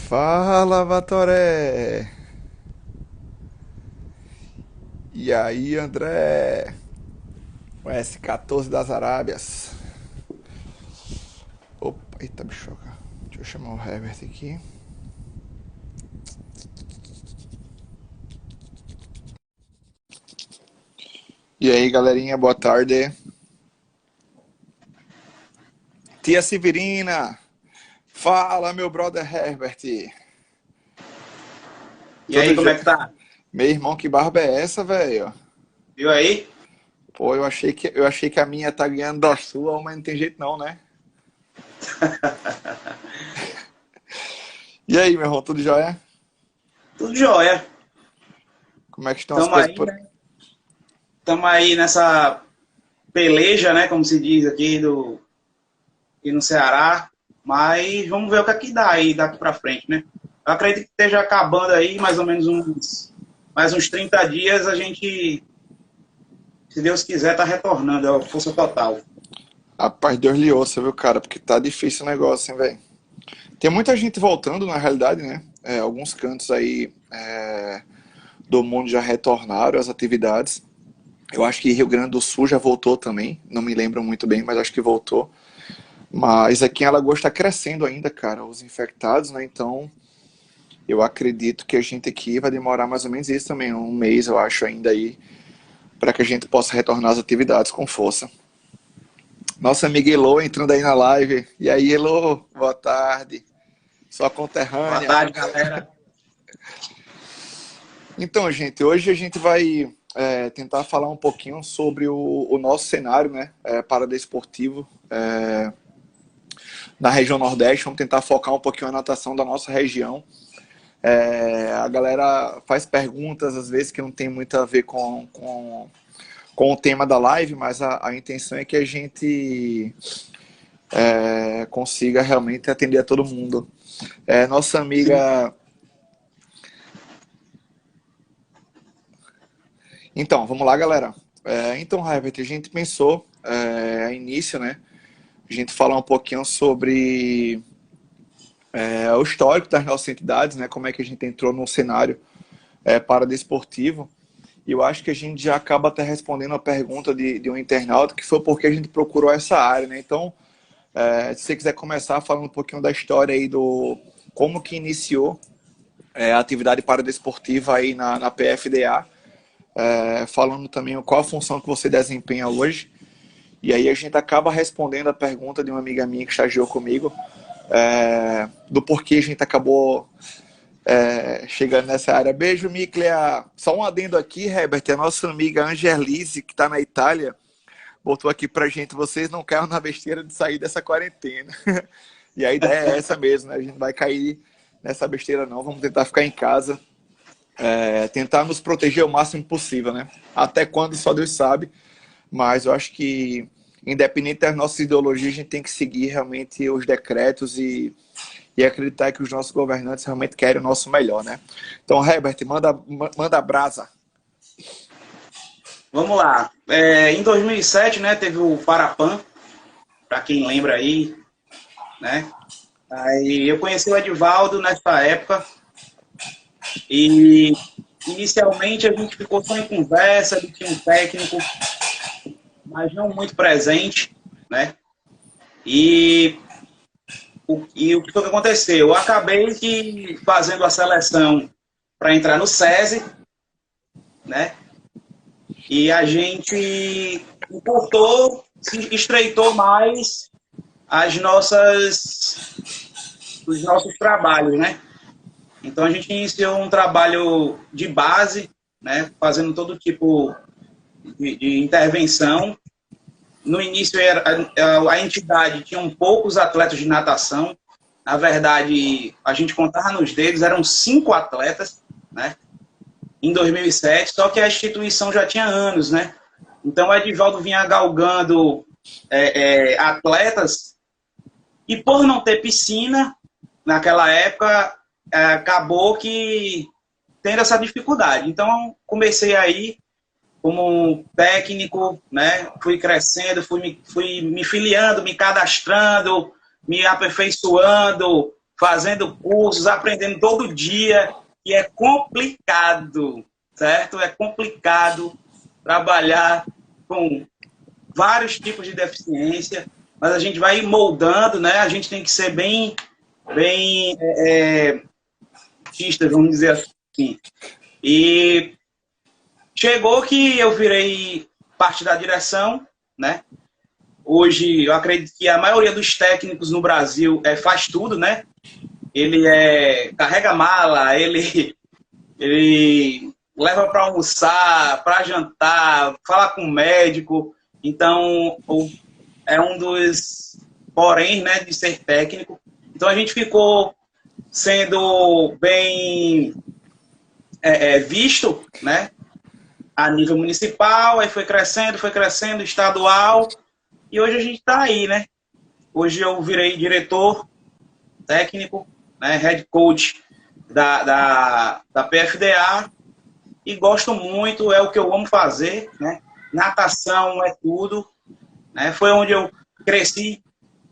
Fala, Vatoré! E aí, André? O S14 das Arábias. Opa, eita bichoca. Deixa eu chamar o Herbert aqui. E aí, galerinha, boa tarde. Tia Severina! Fala, meu brother Herbert! E aí, Tudo como já. é que tá? Meu irmão, que barba é essa, velho? Viu aí? Pô, eu achei que a minha tá ganhando da sua, mas não tem jeito não, né? E aí, meu irmão, tudo jóia? Tudo jóia. Como é que estão as Tamo coisas aí, por. né? Tamo aí nessa peleja, né? Como se diz aqui no Ceará. Mas vamos ver o que é que dá aí daqui pra frente, né? Eu acredito que esteja acabando aí mais ou menos mais uns 30 dias. A gente, se Deus quiser, tá retornando à força total. Rapaz, Deus lhe ouça, viu, cara? Porque tá difícil o negócio, hein, velho? Tem muita gente voltando, na realidade, né? Alguns cantos aí do mundo já retornaram às atividades. Eu acho que Rio Grande do Sul já voltou também. Não me lembro muito bem, mas acho que voltou. Mas aqui em Alagoas está crescendo ainda, cara, os infectados, né? Então, eu acredito que a gente aqui vai demorar mais ou menos isso também, um mês, eu acho, ainda aí, para que a gente possa retornar às atividades com força. Nossa amiga Elô entrando aí na live. E aí, Elô, boa tarde. Sua Boa conterrânea. tarde, galera. Então, gente, hoje a gente vai tentar falar um pouquinho sobre o nosso cenário, né, paradesportivo na região Nordeste. Vamos tentar focar um pouquinho a natação da nossa região. A galera faz perguntas, às vezes, que não tem muito a ver com o tema da live, mas a intenção é que a gente consiga realmente atender a todo mundo. Nossa Sim. amiga. Então, vamos lá, galera. Então, Herbert, a gente pensou, a início, né, a gente falar um pouquinho sobre o histórico das nossas entidades, né, como é que a gente entrou no cenário paradesportivo. E eu acho que a gente já acaba até respondendo a pergunta de um internauta, que foi porque a gente procurou essa área, né? Então, se você quiser começar falando um pouquinho da história aí do como que iniciou a atividade paradesportiva aí na PFDA, falando também qual a função que você desempenha hoje. E aí a gente acaba respondendo a pergunta de uma amiga minha que estagiou comigo, do porquê a gente acabou chegando nessa área. Beijo, Miclea. Só um adendo aqui, Herbert, a nossa amiga Angelise, que está na Itália, botou aqui pra gente, vocês não caem na besteira de sair dessa quarentena. E a ideia é essa mesmo, né? A gente não vai cair nessa besteira não, vamos tentar ficar em casa, tentar nos proteger o máximo possível, né? Até quando só Deus sabe, mas eu acho que independente das nossas ideologias, a gente tem que seguir realmente os decretos e acreditar que os nossos governantes realmente querem o nosso melhor, né? Então, Herbert, manda a brasa. Vamos lá. Em 2007, né, teve o Parapan, para quem lembra aí, né? Aí eu conheci o Edivaldo nessa época e inicialmente a gente ficou só em conversa, ele tinha um técnico, mas não muito presente, né? E o que foi que aconteceu? Eu acabei fazendo a seleção para entrar no SESI, né? E a gente importou, se estreitou mais as os nossos trabalhos, né? Então a gente iniciou um trabalho de base, né, fazendo todo tipo de intervenção. No início a entidade tinha poucos atletas de natação. Na verdade, a gente contava nos dedos, eram 5 atletas, né? Em 2007, só que a instituição já tinha anos, né? Então o Edivaldo vinha galgando atletas e por não ter piscina naquela época acabou que tendo essa dificuldade. Então, comecei aí como um técnico, né? Fui crescendo, fui me filiando, me cadastrando, me aperfeiçoando, fazendo cursos, aprendendo todo dia, e é complicado, certo? É complicado trabalhar com vários tipos de deficiência, mas a gente vai moldando, né? A gente tem que ser bem artistas, vamos dizer assim. E chegou que eu virei parte da direção, né? Hoje, eu acredito que a maioria dos técnicos no Brasil faz tudo, né? Ele carrega mala, ele leva para almoçar, para jantar, fala com o médico. Então, é um dos porém, né, de ser técnico. Então, a gente ficou sendo bem visto, né, a nível municipal, aí foi crescendo, estadual, e hoje a gente está aí, né? Hoje eu virei diretor técnico, né, head coach da PFDA, e gosto muito, é o que eu amo fazer, né? Natação é tudo, né? Foi onde eu cresci,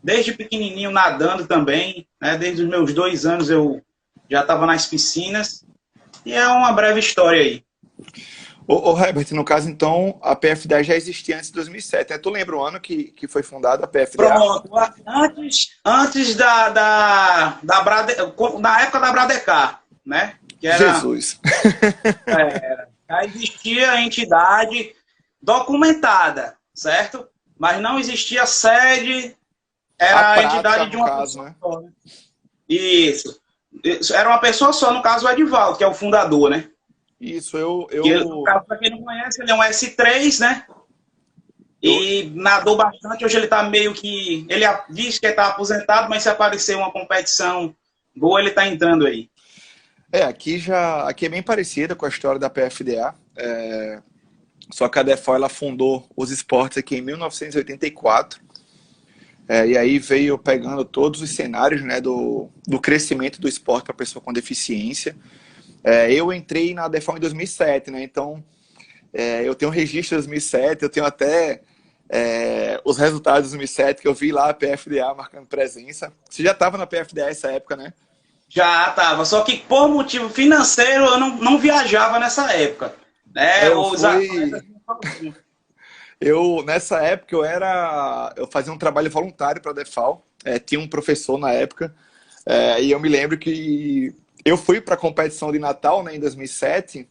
desde pequenininho nadando também, né? Desde os meus 2 anos eu já estava nas piscinas, e é uma breve história aí. Ô Herbert, no caso, então, a PFDA já existia antes de 2007, né? Tu lembra o ano que foi fundada a PFDA? Pronto, antes na época da Bradecar, né? Que era, Jesus! já existia a entidade documentada, certo? Mas não existia sede, era a entidade de uma pessoa só, né? Isso. Era uma pessoa só, no caso o Edivaldo, que é o fundador, né? Isso, para quem não conhece, ele é um S3, né? E nadou bastante. Hoje ele tá meio que... Ele diz que está aposentado, mas se aparecer uma competição boa, ele tá entrando aí. Aqui é bem parecida com a história da PFDA. Só que a DEFOL, ela fundou os esportes aqui em 1984. E aí veio pegando todos os cenários, né, do crescimento do esporte para pessoa com deficiência. Eu entrei na DEFOL em 2007, né? Então, eu tenho um registro de 2007, eu tenho até os resultados de 2007 que eu vi lá a PFDA marcando presença. Você já estava na PFDA nessa época, né? Já estava, só que por motivo financeiro eu não viajava nessa época, né? Nessa época eu fazia um trabalho voluntário para a DEFAL, tinha um professor na época, e eu me lembro que eu fui para a competição de Natal, né, em 2007,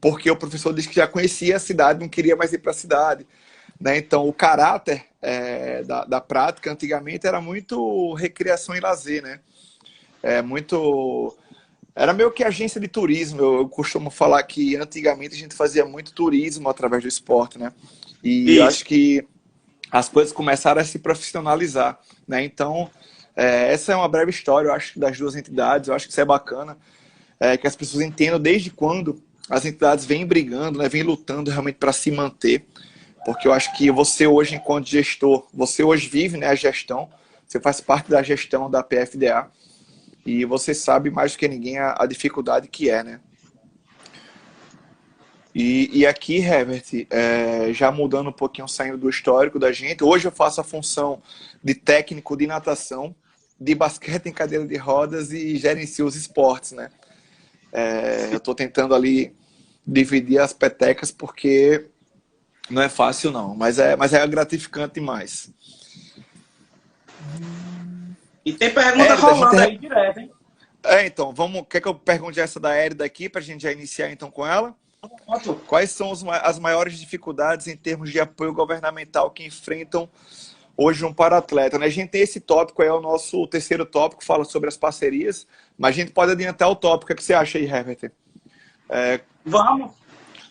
porque o professor disse que já conhecia a cidade, não queria mais ir para a cidade, né? Então o caráter da prática antigamente era muito recreação e lazer, né? Era meio que agência de turismo. Eu costumo falar que antigamente a gente fazia muito turismo através do esporte, né? E eu acho que as coisas começaram a se profissionalizar, né? Então, essa é uma breve história, eu acho, das duas entidades. Eu acho que isso é bacana, que as pessoas entendam desde quando as entidades vêm brigando, né? Vêm lutando realmente para se manter. Porque eu acho que você hoje, enquanto gestor, você hoje vive, né, a gestão, você faz parte da gestão da PFDA, e você sabe mais do que ninguém a dificuldade que é, né? E aqui, Herbert, já mudando um pouquinho, saindo do histórico da gente, hoje eu faço a função de técnico de natação, de basquete em cadeira de rodas e gerencio os esportes, né? Eu estou tentando ali dividir as petecas porque não é fácil não, mas é gratificante demais. E tem pergunta rolando aí direto, hein? Então, quer que eu pergunte essa da Érida aqui, para a gente já iniciar então com ela? Quais são as maiores dificuldades em termos de apoio governamental que enfrentam hoje um para-atleta, né? A gente tem esse tópico, é o nosso terceiro tópico, fala sobre as parcerias, mas a gente pode adiantar o tópico. O que você acha aí, Herbert? Vamos.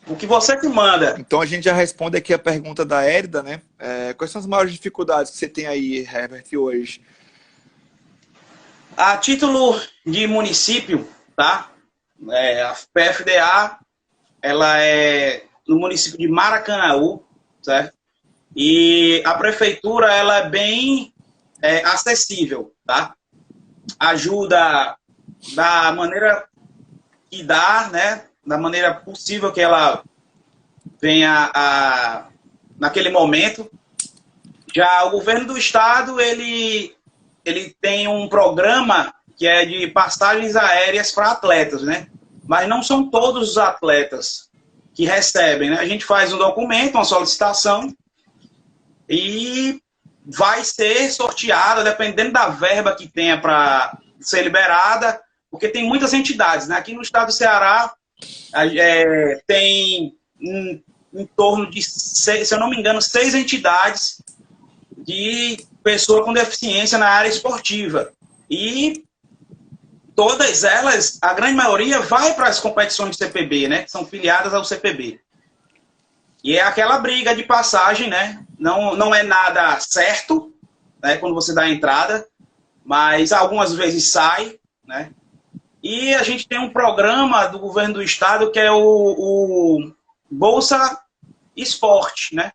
O que você que manda. Então a gente já responde aqui a pergunta da Érida, né? Quais são as maiores dificuldades que você tem aí, Herbert, hoje? A título de município, tá? A PFDA, ela é no município de Maracanaú, certo? E a prefeitura, ela é bem acessível, tá? Ajuda da maneira que dá, né? Da maneira possível que ela venha naquele momento. Já o governo do estado, ele ele tem um programa que é de passagens aéreas para atletas, né? Mas não são todos os atletas que recebem, né? A gente faz um documento, uma solicitação, e vai ser sorteada, dependendo da verba que tenha para ser liberada, porque tem muitas entidades, né? Aqui no estado do Ceará tem em torno de, se eu não me engano, 6 entidades de pessoa com deficiência na área esportiva. E todas elas, a grande maioria, vai para as competições de CPB, né? Que são filiadas ao CPB. E é aquela briga de passagem, né? Não é nada certo, né? Quando você dá a entrada, mas algumas vezes sai, né? E a gente tem um programa do governo do estado que é o Bolsa Esporte, né?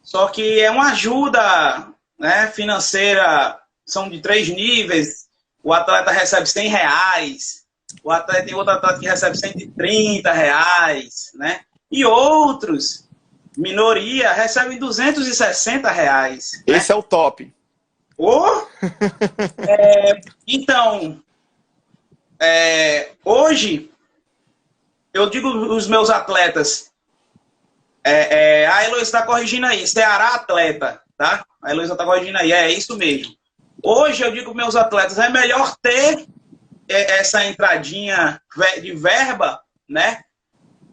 Só que é uma ajuda, né, financeira, são de 3 níveis. O atleta recebe R$ 100, o atleta tem outro atleta que recebe R$ 130, né? E outros, minoria, recebem R$ 260. Né? Esse é o top. Oh! Então, hoje, eu digo os meus atletas, a Heloísa está corrigindo aí, Ceará atleta, tá? A Heloísa está corrigindo aí, é isso mesmo. Hoje eu digo para meus atletas, é melhor ter essa entradinha de verba, né?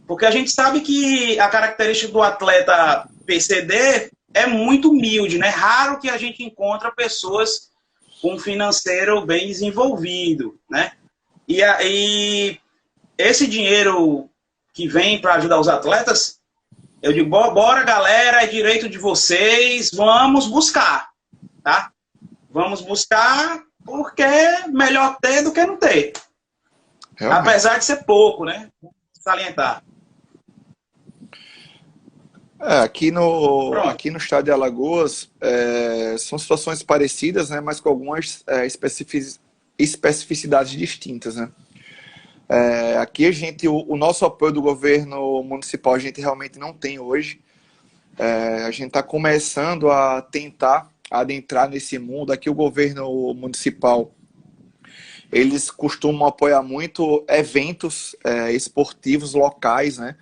Porque a gente sabe que a característica do atleta PCD é muito humilde, né? Raro que a gente encontra pessoas com um financeiro bem desenvolvido, né? E esse dinheiro que vem para ajudar os atletas, eu digo, bora galera, é direito de vocês, vamos buscar, tá? Vamos buscar porque é melhor ter do que não ter. Realmente. Apesar de ser pouco, né? Vou salientar. Aqui no estado de Alagoas, são situações parecidas, né, mas com algumas especificidades distintas, né? Aqui o nosso apoio do governo municipal a gente realmente não tem hoje. A gente está começando a tentar adentrar nesse mundo. Aqui o governo municipal, eles costumam apoiar muito eventos esportivos locais, né?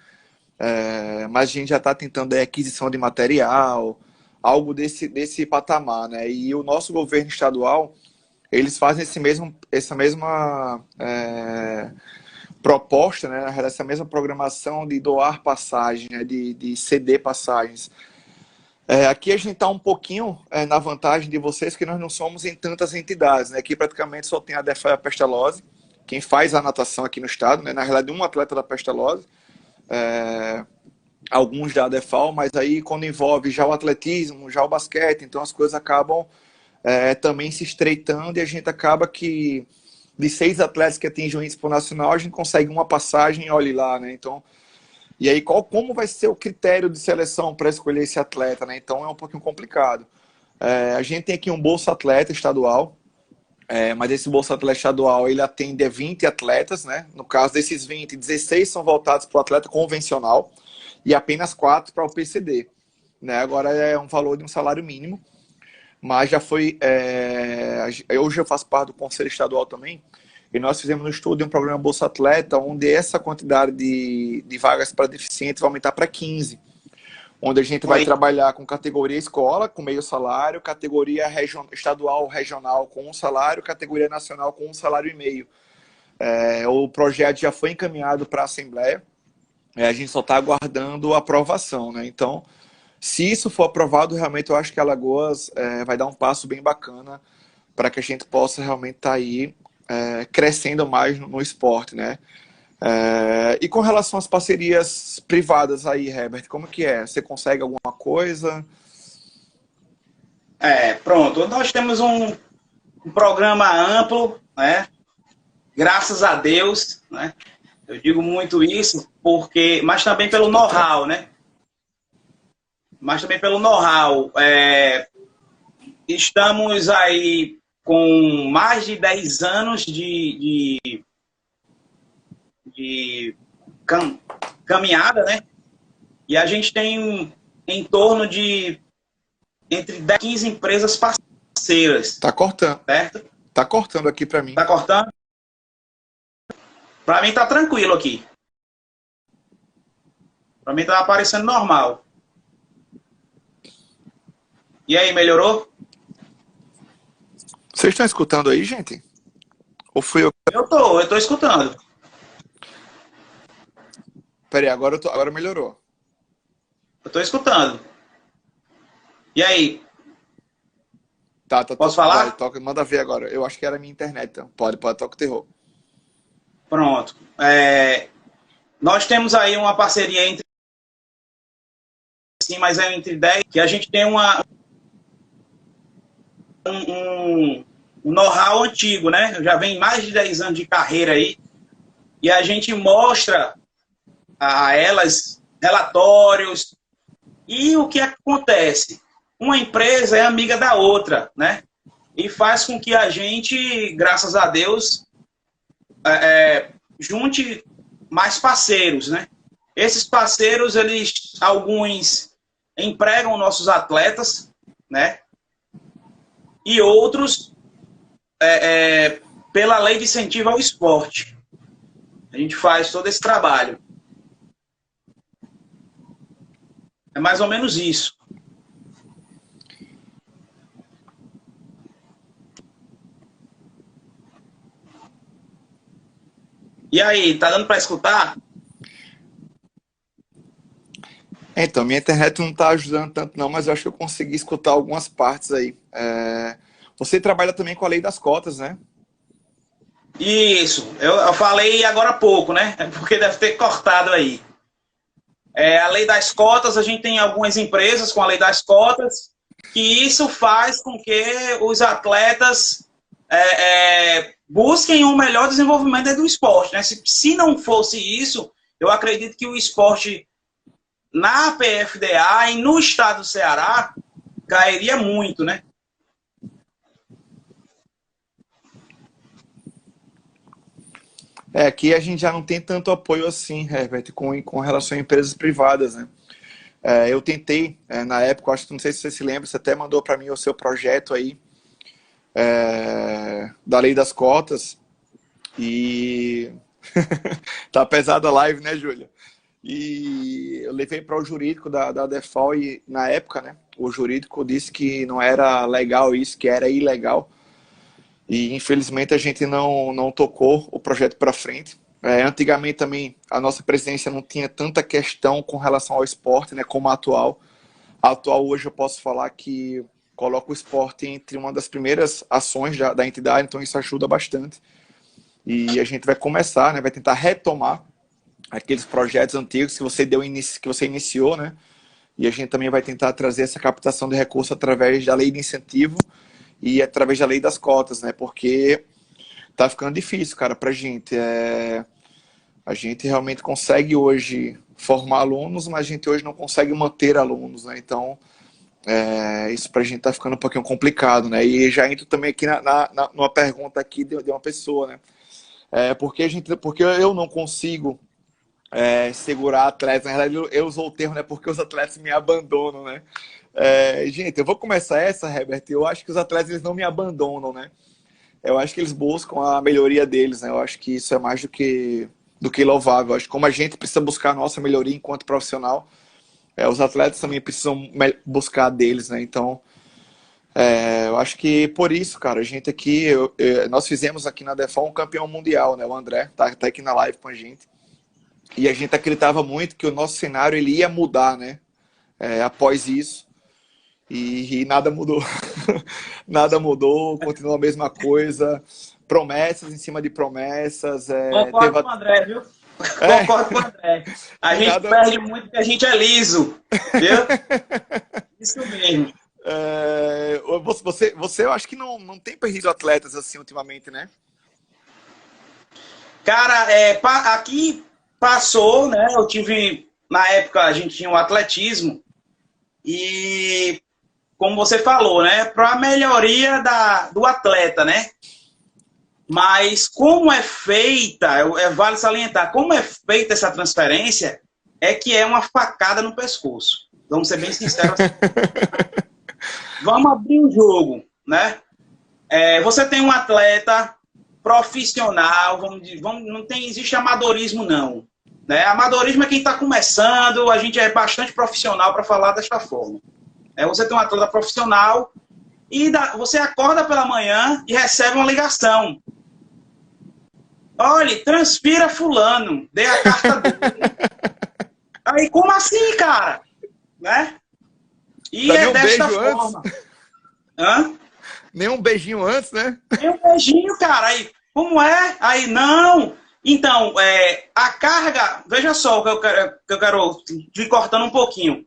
Mas a gente já está tentando aquisição de material, algo desse patamar, né? E o nosso governo estadual, eles fazem essa mesma proposta, né? Essa mesma programação de doar passagem, né? de ceder passagens. Aqui a gente está um pouquinho na vantagem de vocês, que nós não somos em tantas entidades, né? Aqui praticamente só tem a DEFA Pestalozzi, quem faz a natação aqui no estado, né? Na realidade, um atleta da Pestalozzi, alguns da ADEFAL, mas aí quando envolve já o atletismo, já o basquete, então as coisas acabam também se estreitando e a gente acaba que de 6 atletas que atingem o índice pro nacional, a gente consegue uma passagem, olhe lá, né? Então, e aí como vai ser o critério de seleção para escolher esse atleta, né? Então é um pouquinho complicado. A gente tem aqui um Bolsa Atleta estadual, mas esse Bolsa Atleta estadual, ele atende a 20 atletas, né? No caso desses 20, 16 são voltados para o atleta convencional e apenas 4 para o PCD. Né? Agora é um valor de um salário mínimo, mas já foi... hoje eu faço parte do Conselho Estadual também, e nós fizemos um estudo de um programa Bolsa Atleta, onde essa quantidade de vagas para deficientes vai aumentar para 15. Onde a gente vai trabalhar com categoria escola, com meio salário, categoria estadual, regional com 1 salário, categoria nacional com 1 salário e meio. O projeto já foi encaminhado para a Assembleia, a gente só está aguardando a aprovação, né? Então, se isso for aprovado, realmente eu acho que Alagoas vai dar um passo bem bacana para que a gente possa realmente estar aí crescendo mais no esporte, né? E com relação às parcerias privadas aí, Herbert, como que é? Você consegue alguma coisa? Pronto. Nós temos um programa amplo, né? Graças a Deus, né? Eu digo muito isso mas também pelo know-how, né? Mas também pelo know-how. Estamos aí com mais de 10 anos de caminhada, né? E a gente tem em torno de entre 10 e 15 empresas parceiras. Tá cortando. Certo? Tá cortando aqui para mim. Tá cortando? Para mim tá tranquilo aqui. Para mim tá aparecendo normal. E aí, melhorou? Vocês estão escutando aí, gente? Ou fui eu? Eu tô escutando. Peraí, agora melhorou. Eu tô escutando. E aí? Tá. Posso falar? Vai, toca, manda ver agora. Eu acho que era a minha internet, então. Pode, toca o terror. Pronto. Nós temos aí uma parceria entre... Sim, mas é entre 10, que a gente tem um know-how antigo, né? Já vem mais de 10 anos de carreira aí. E a gente mostra a elas relatórios. E o que acontece? Uma empresa é amiga da outra, né? E faz com que a gente, graças a Deus, junte mais parceiros, né? Esses parceiros, alguns empregam nossos atletas, né? E outros pela lei de incentivo ao esporte. A gente faz todo esse trabalho. É mais ou menos isso. E aí, tá dando para escutar? Então, minha internet não tá ajudando tanto não, mas eu acho que eu consegui escutar algumas partes aí. Você trabalha também com a lei das cotas, né? Isso, eu falei agora há pouco, né? Porque deve ter cortado aí. A lei das cotas, a gente tem algumas empresas com a lei das cotas, que isso faz com que os atletas busquem um melhor desenvolvimento do esporte, né? Se não fosse isso, eu acredito que o esporte na PFDA e no estado do Ceará cairia muito, né? Aqui a gente já não tem tanto apoio assim, Herbert, com relação a empresas privadas, né? Eu tentei, na época, acho que não sei se você se lembra, você até mandou para mim o seu projeto aí, da lei das cotas, e tá pesada a live, né, Júlia? E eu levei para o jurídico da DEFAL e, na época, né, o jurídico disse que não era legal isso, que era ilegal. E, infelizmente, a gente não tocou o projeto para frente. Antigamente também, a nossa presidência não tinha tanta questão com relação ao esporte, né, como a atual. A atual, hoje, eu posso falar que coloca o esporte entre uma das primeiras ações da entidade, então isso ajuda bastante. E a gente vai começar, né, vai tentar retomar aqueles projetos antigos que você iniciou, né? E a gente também vai tentar trazer essa captação de recursos através da lei de incentivo e através da lei das cotas, né? Porque tá ficando difícil, cara, pra gente. A gente realmente consegue hoje formar alunos, mas a gente hoje não consegue manter alunos, né? Então, isso pra gente tá ficando um pouquinho complicado, né? E já entro também aqui numa pergunta aqui de uma pessoa, né? Porque eu não consigo segurar atletas. Na realidade, eu uso o termo, né? Porque os atletas me abandonam, né? Gente, eu vou começar essa, Herbert. Eu acho que os atletas eles não me abandonam, né? Eu acho que eles buscam a melhoria deles, né? Eu acho que isso é mais do que louvável. Eu acho que como a gente precisa buscar a nossa melhoria enquanto profissional, os atletas também precisam buscar a deles, né? Então, eu acho que por isso, cara, a gente aqui, nós fizemos aqui na DEFAL um campeão mundial, né? O André tá aqui na live com a gente. E a gente acreditava muito que o nosso cenário ele ia mudar, né? Após isso. E nada mudou. Nada mudou, continua a mesma coisa. Promessas em cima de promessas. Concordo com o André, viu? Concordo com o André. A gente perde muito porque a gente é liso. Viu? Isso mesmo. Você eu acho que não tem perdido atletas assim ultimamente, né? Cara, aqui passou, né? Eu tive, na época, a gente tinha o atletismo e, como você falou, né? Para a melhoria do atleta, né? Mas como é feita, vale salientar, como é feita essa transferência, que é uma facada no pescoço. Vamos ser bem sinceros. Vamos abrir o jogo, né? Você tem um atleta profissional, não existe amadorismo, não. Né? Amadorismo é quem está começando, a gente é bastante profissional para falar desta forma. Você tem um atleta profissional e você acorda pela manhã e recebe uma ligação. Olha, transfira fulano, dê a carta dele. Aí, como assim, cara? Né? E dá é desta forma. Antes. Hã? Nem um beijinho antes, né? Nem um beijinho, cara. Aí, como é? Aí, não. Então, a carga... Veja só o que eu quero te cortando um pouquinho.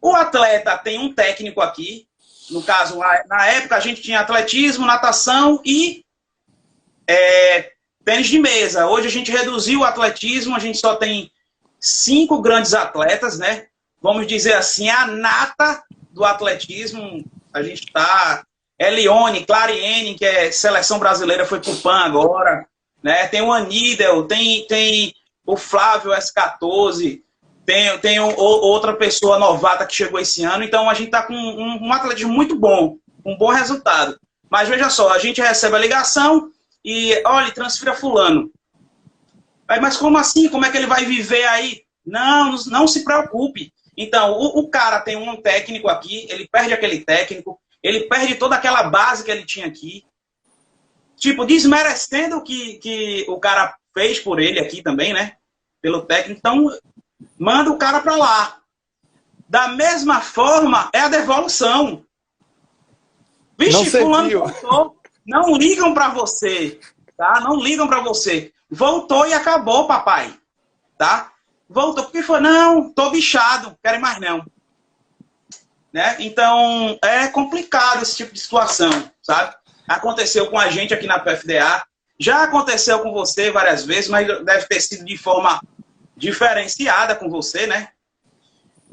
O atleta tem um técnico aqui. No caso, na época, a gente tinha atletismo, natação e tênis de mesa. Hoje a gente reduziu o atletismo, a gente só tem 5 grandes atletas, né? Vamos dizer assim, a nata do atletismo. A gente está... Elione, Clariene, que é seleção brasileira, foi pro PAN agora. Né? Tem o Anídel, tem o Flávio S14, tem outra pessoa novata que chegou esse ano. Então a gente está com um atletismo muito bom, um bom resultado. Mas veja só, a gente recebe a ligação e, olha, transfira fulano. Aí, mas como assim? Como é que ele vai viver aí? Não se preocupe. Então, o cara tem um técnico aqui, ele perde aquele técnico, ele perde toda aquela base que ele tinha aqui. Tipo, desmerecendo o que o cara fez por ele aqui também, né? Pelo técnico. Então, manda o cara pra lá. Da mesma forma, é a devolução. Vixe, fulano voltou. Não ligam pra você, tá? Não ligam pra você. Voltou e acabou, papai. Tá? Voltou. Porque foi, não, tô bichado, quero mais não. Né? Então, é complicado esse tipo de situação, sabe? Aconteceu com a gente aqui na PFDA, já aconteceu com você várias vezes, mas deve ter sido de forma diferenciada com você, né?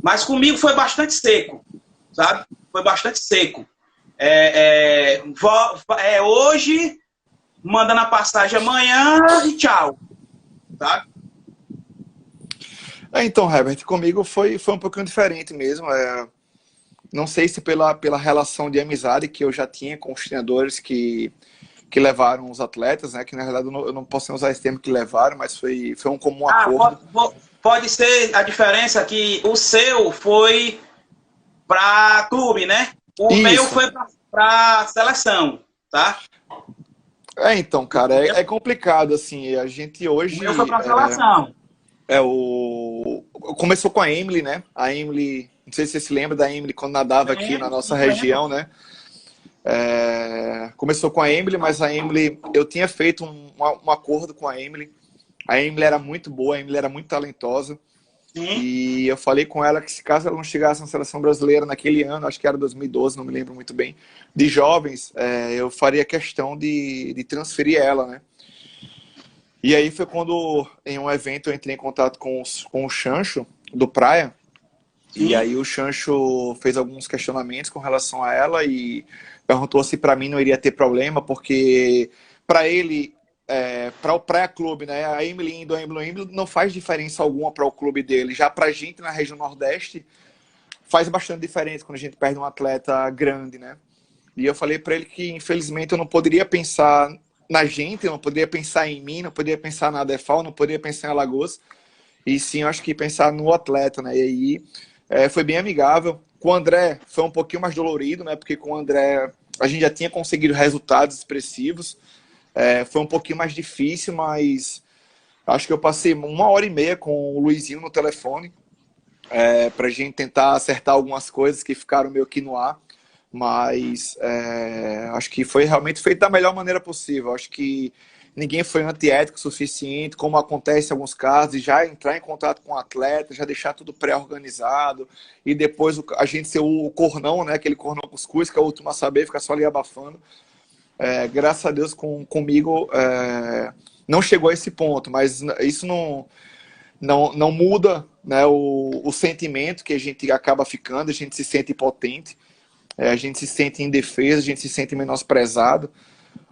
Mas comigo foi bastante seco, sabe? Foi bastante seco. Hoje, manda na passagem amanhã e tchau, sabe? Então, Herbert, comigo foi um pouquinho diferente mesmo. Não sei se pela relação de amizade que eu já tinha com os treinadores que levaram os atletas, né? Que na verdade eu não posso usar esse termo que levaram, mas foi um comum acordo. Pode ser a diferença que o seu foi para clube, né? O meu foi para seleção, tá? Então, cara, é complicado, assim, a gente hoje... O meu foi para seleção. Começou com a Emily, né? A Emily, não sei se você se lembra da Emily quando nadava aqui na nossa região, né? Começou com a Emily, mas a Emily, eu tinha feito um acordo com a Emily. A Emily era muito boa, a Emily era muito talentosa. Sim. E eu falei com ela que se caso ela não chegasse na seleção brasileira naquele ano, acho que era 2012, não me lembro muito bem, de jovens, eu faria questão de transferir ela, né? E aí foi quando, em um evento, eu entrei em contato com o Chancho, do Praia. Sim. E aí o Chancho fez alguns questionamentos com relação a ela e perguntou se para mim não iria ter problema, porque para ele, para o Praia Clube, né, a Emily indo não faz diferença alguma para o clube dele. Já para a gente na região Nordeste, faz bastante diferença quando a gente perde um atleta grande, né? E eu falei para ele que, infelizmente, eu não poderia pensar na gente, eu não poderia pensar em mim, não poderia pensar na Defal, não poderia pensar em Alagoas, e sim, eu acho que pensar no atleta, né? E aí foi bem amigável. Com o André foi um pouquinho mais dolorido, né? Porque com o André a gente já tinha conseguido resultados expressivos, foi um pouquinho mais difícil, mas acho que eu passei 1h30 com o Luizinho no telefone, pra gente tentar acertar algumas coisas que ficaram meio que no ar. Mas acho que foi realmente feito da melhor maneira possível. Acho que ninguém foi antiético o suficiente, como acontece em alguns casos, de já entrar em contato com o atleta, já deixar tudo pré-organizado, e depois a gente ser o cornão, né? Aquele cornão cuscuz, que é o último a saber, ficar só ali abafando. Graças a Deus comigo não chegou a esse ponto, mas isso não muda, né, o sentimento que a gente acaba ficando, a gente se sente impotente. A gente se sente indefeso, a gente se sente menosprezado.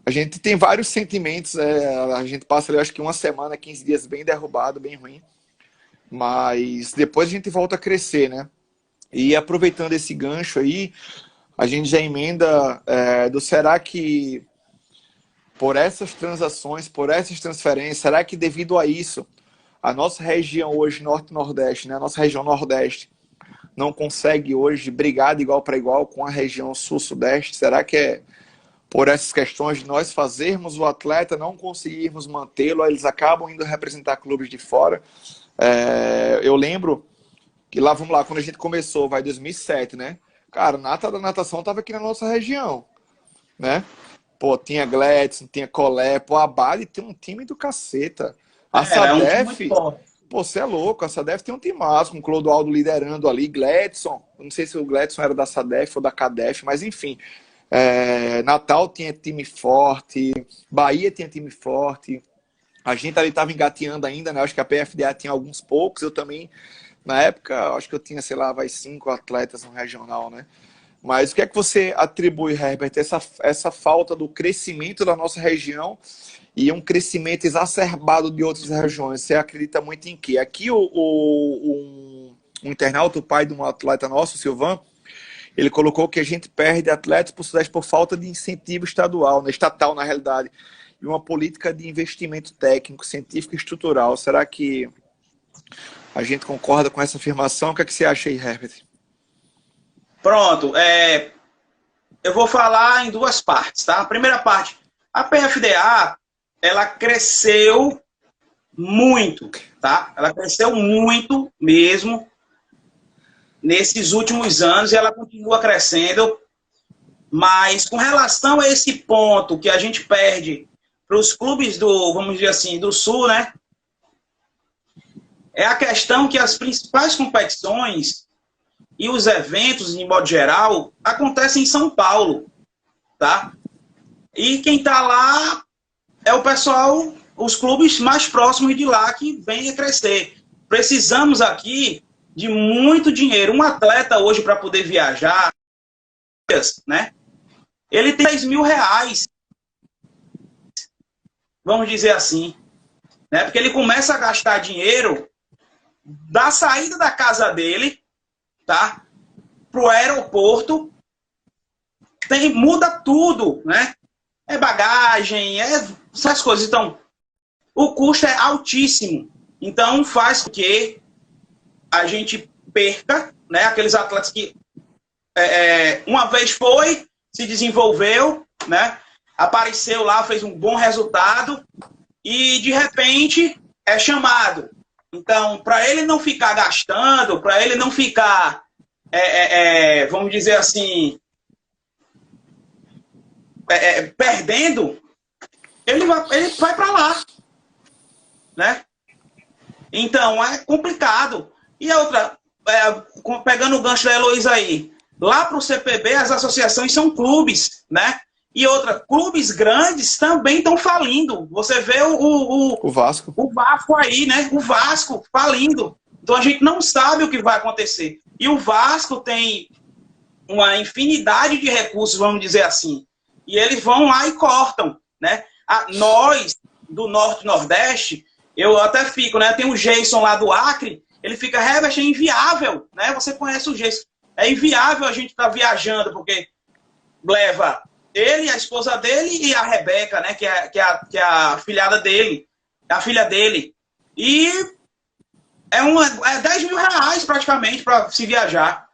A gente tem vários sentimentos, a gente passa ali, acho que 1 semana, 15 dias bem derrubado, bem ruim. Mas depois a gente volta a crescer, né? E aproveitando esse gancho aí, a gente já emenda será que por essas transações, por essas transferências, será que devido a isso, a nossa região hoje, Norte-Nordeste, né, a nossa região Nordeste, não consegue hoje brigar de igual para igual com a região Sul-Sudeste? Será que é por essas questões de nós fazermos o atleta, não conseguirmos mantê-lo, eles acabam indo representar clubes de fora? Eu lembro que lá, vamos lá, quando a gente começou, vai 2007, né? Cara, a nata da natação tava aqui na nossa região, né? Pô, tinha Gladson, tinha Colé, pô, a Bali tem um time do caceta. A Sadef, pô, você é louco, a Sadef tem um timaço, com o Clodoaldo liderando ali, Gladson, não sei se o Gladson era da Sadef ou da Cadef, mas enfim, Natal tinha time forte, Bahia tinha time forte, a gente ali tava engateando ainda, né? Acho que a PFDA tinha alguns poucos, eu também, na época, acho que eu tinha, sei lá, 5 atletas no regional, né? Mas o que é que você atribui, Herbert, essa falta do crescimento da nossa região e um crescimento exacerbado de outras regiões? Você acredita muito em quê? Aqui um internauta, o pai de um atleta nosso, o Silvan, ele colocou que a gente perde atletas por falta de incentivo estadual, né? Estatal na realidade, e uma política de investimento técnico, científico e estrutural. Será que a gente concorda com essa afirmação? O que é que você acha aí, Herbert? Pronto, eu vou falar em duas partes, tá? A primeira parte, a PFDA, ela cresceu muito, tá? Ela cresceu muito mesmo nesses últimos anos e ela continua crescendo, mas com relação a esse ponto que a gente perde para os clubes do, vamos dizer assim, do Sul, né? É a questão que as principais competições e os eventos, em modo geral, acontecem em São Paulo, tá? E quem está lá é o pessoal, os clubes mais próximos de lá que vêm a crescer. Precisamos aqui de muito dinheiro. Um atleta hoje, para poder viajar, né? Ele tem 10 mil reais, vamos dizer assim, né? Porque ele começa a gastar dinheiro da saída da casa dele, tá? Pro aeroporto, muda tudo, né? É bagagem, essas coisas. Então, o custo é altíssimo. Então, faz com que a gente perca, né? Aqueles atletas que uma vez foi, se desenvolveu, né? Apareceu lá, fez um bom resultado e, de repente, é chamado. Então, para ele não ficar gastando, para ele não ficar, vamos dizer assim, perdendo, ele vai para lá, né? Então, é complicado. E a outra, pegando o gancho da Heloísa aí, lá para o CPB, as associações são clubes, né? E outra, clubes grandes também estão falindo. Você vê o Vasco. O Vasco aí, né? O Vasco falindo. Então a gente não sabe o que vai acontecer. E o Vasco tem uma infinidade de recursos, vamos dizer assim. E eles vão lá e cortam, né? Nós, do Norte e Nordeste, eu até fico, né? Tem o Jason lá do Acre, ele fica, Herbert, é inviável, né? Você conhece o Jason. É inviável a gente estar viajando, porque leva ele, a esposa dele e a Rebeca, né? Que é a filhada dele, a filha dele. E é 10 mil reais praticamente para se viajar.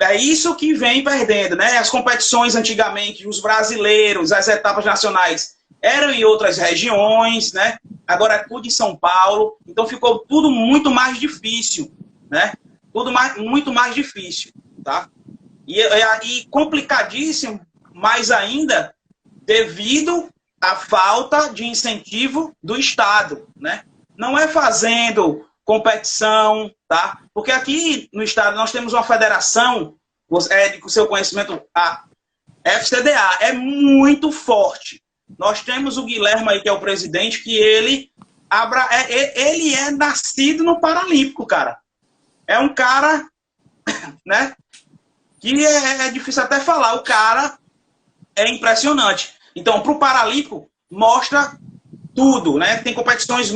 É isso que vem perdendo, né? As competições antigamente, os brasileiros, as etapas nacionais eram em outras regiões, né? Agora é tudo em São Paulo. Então ficou tudo muito mais difícil, né? Tudo muito mais difícil, tá? E complicadíssimo, mais ainda, devido à falta de incentivo do Estado, né? Não é fazendo competição, tá? Porque aqui no Estado nós temos uma federação, com seu conhecimento, a FCDA, é muito forte. Nós temos o Guilherme aí, que é o presidente, que ele é nascido no Paralímpico, cara. É um cara, né? Que é difícil até falar. O cara é impressionante. Então, para o Paralímpico, mostra tudo, né? Tem competições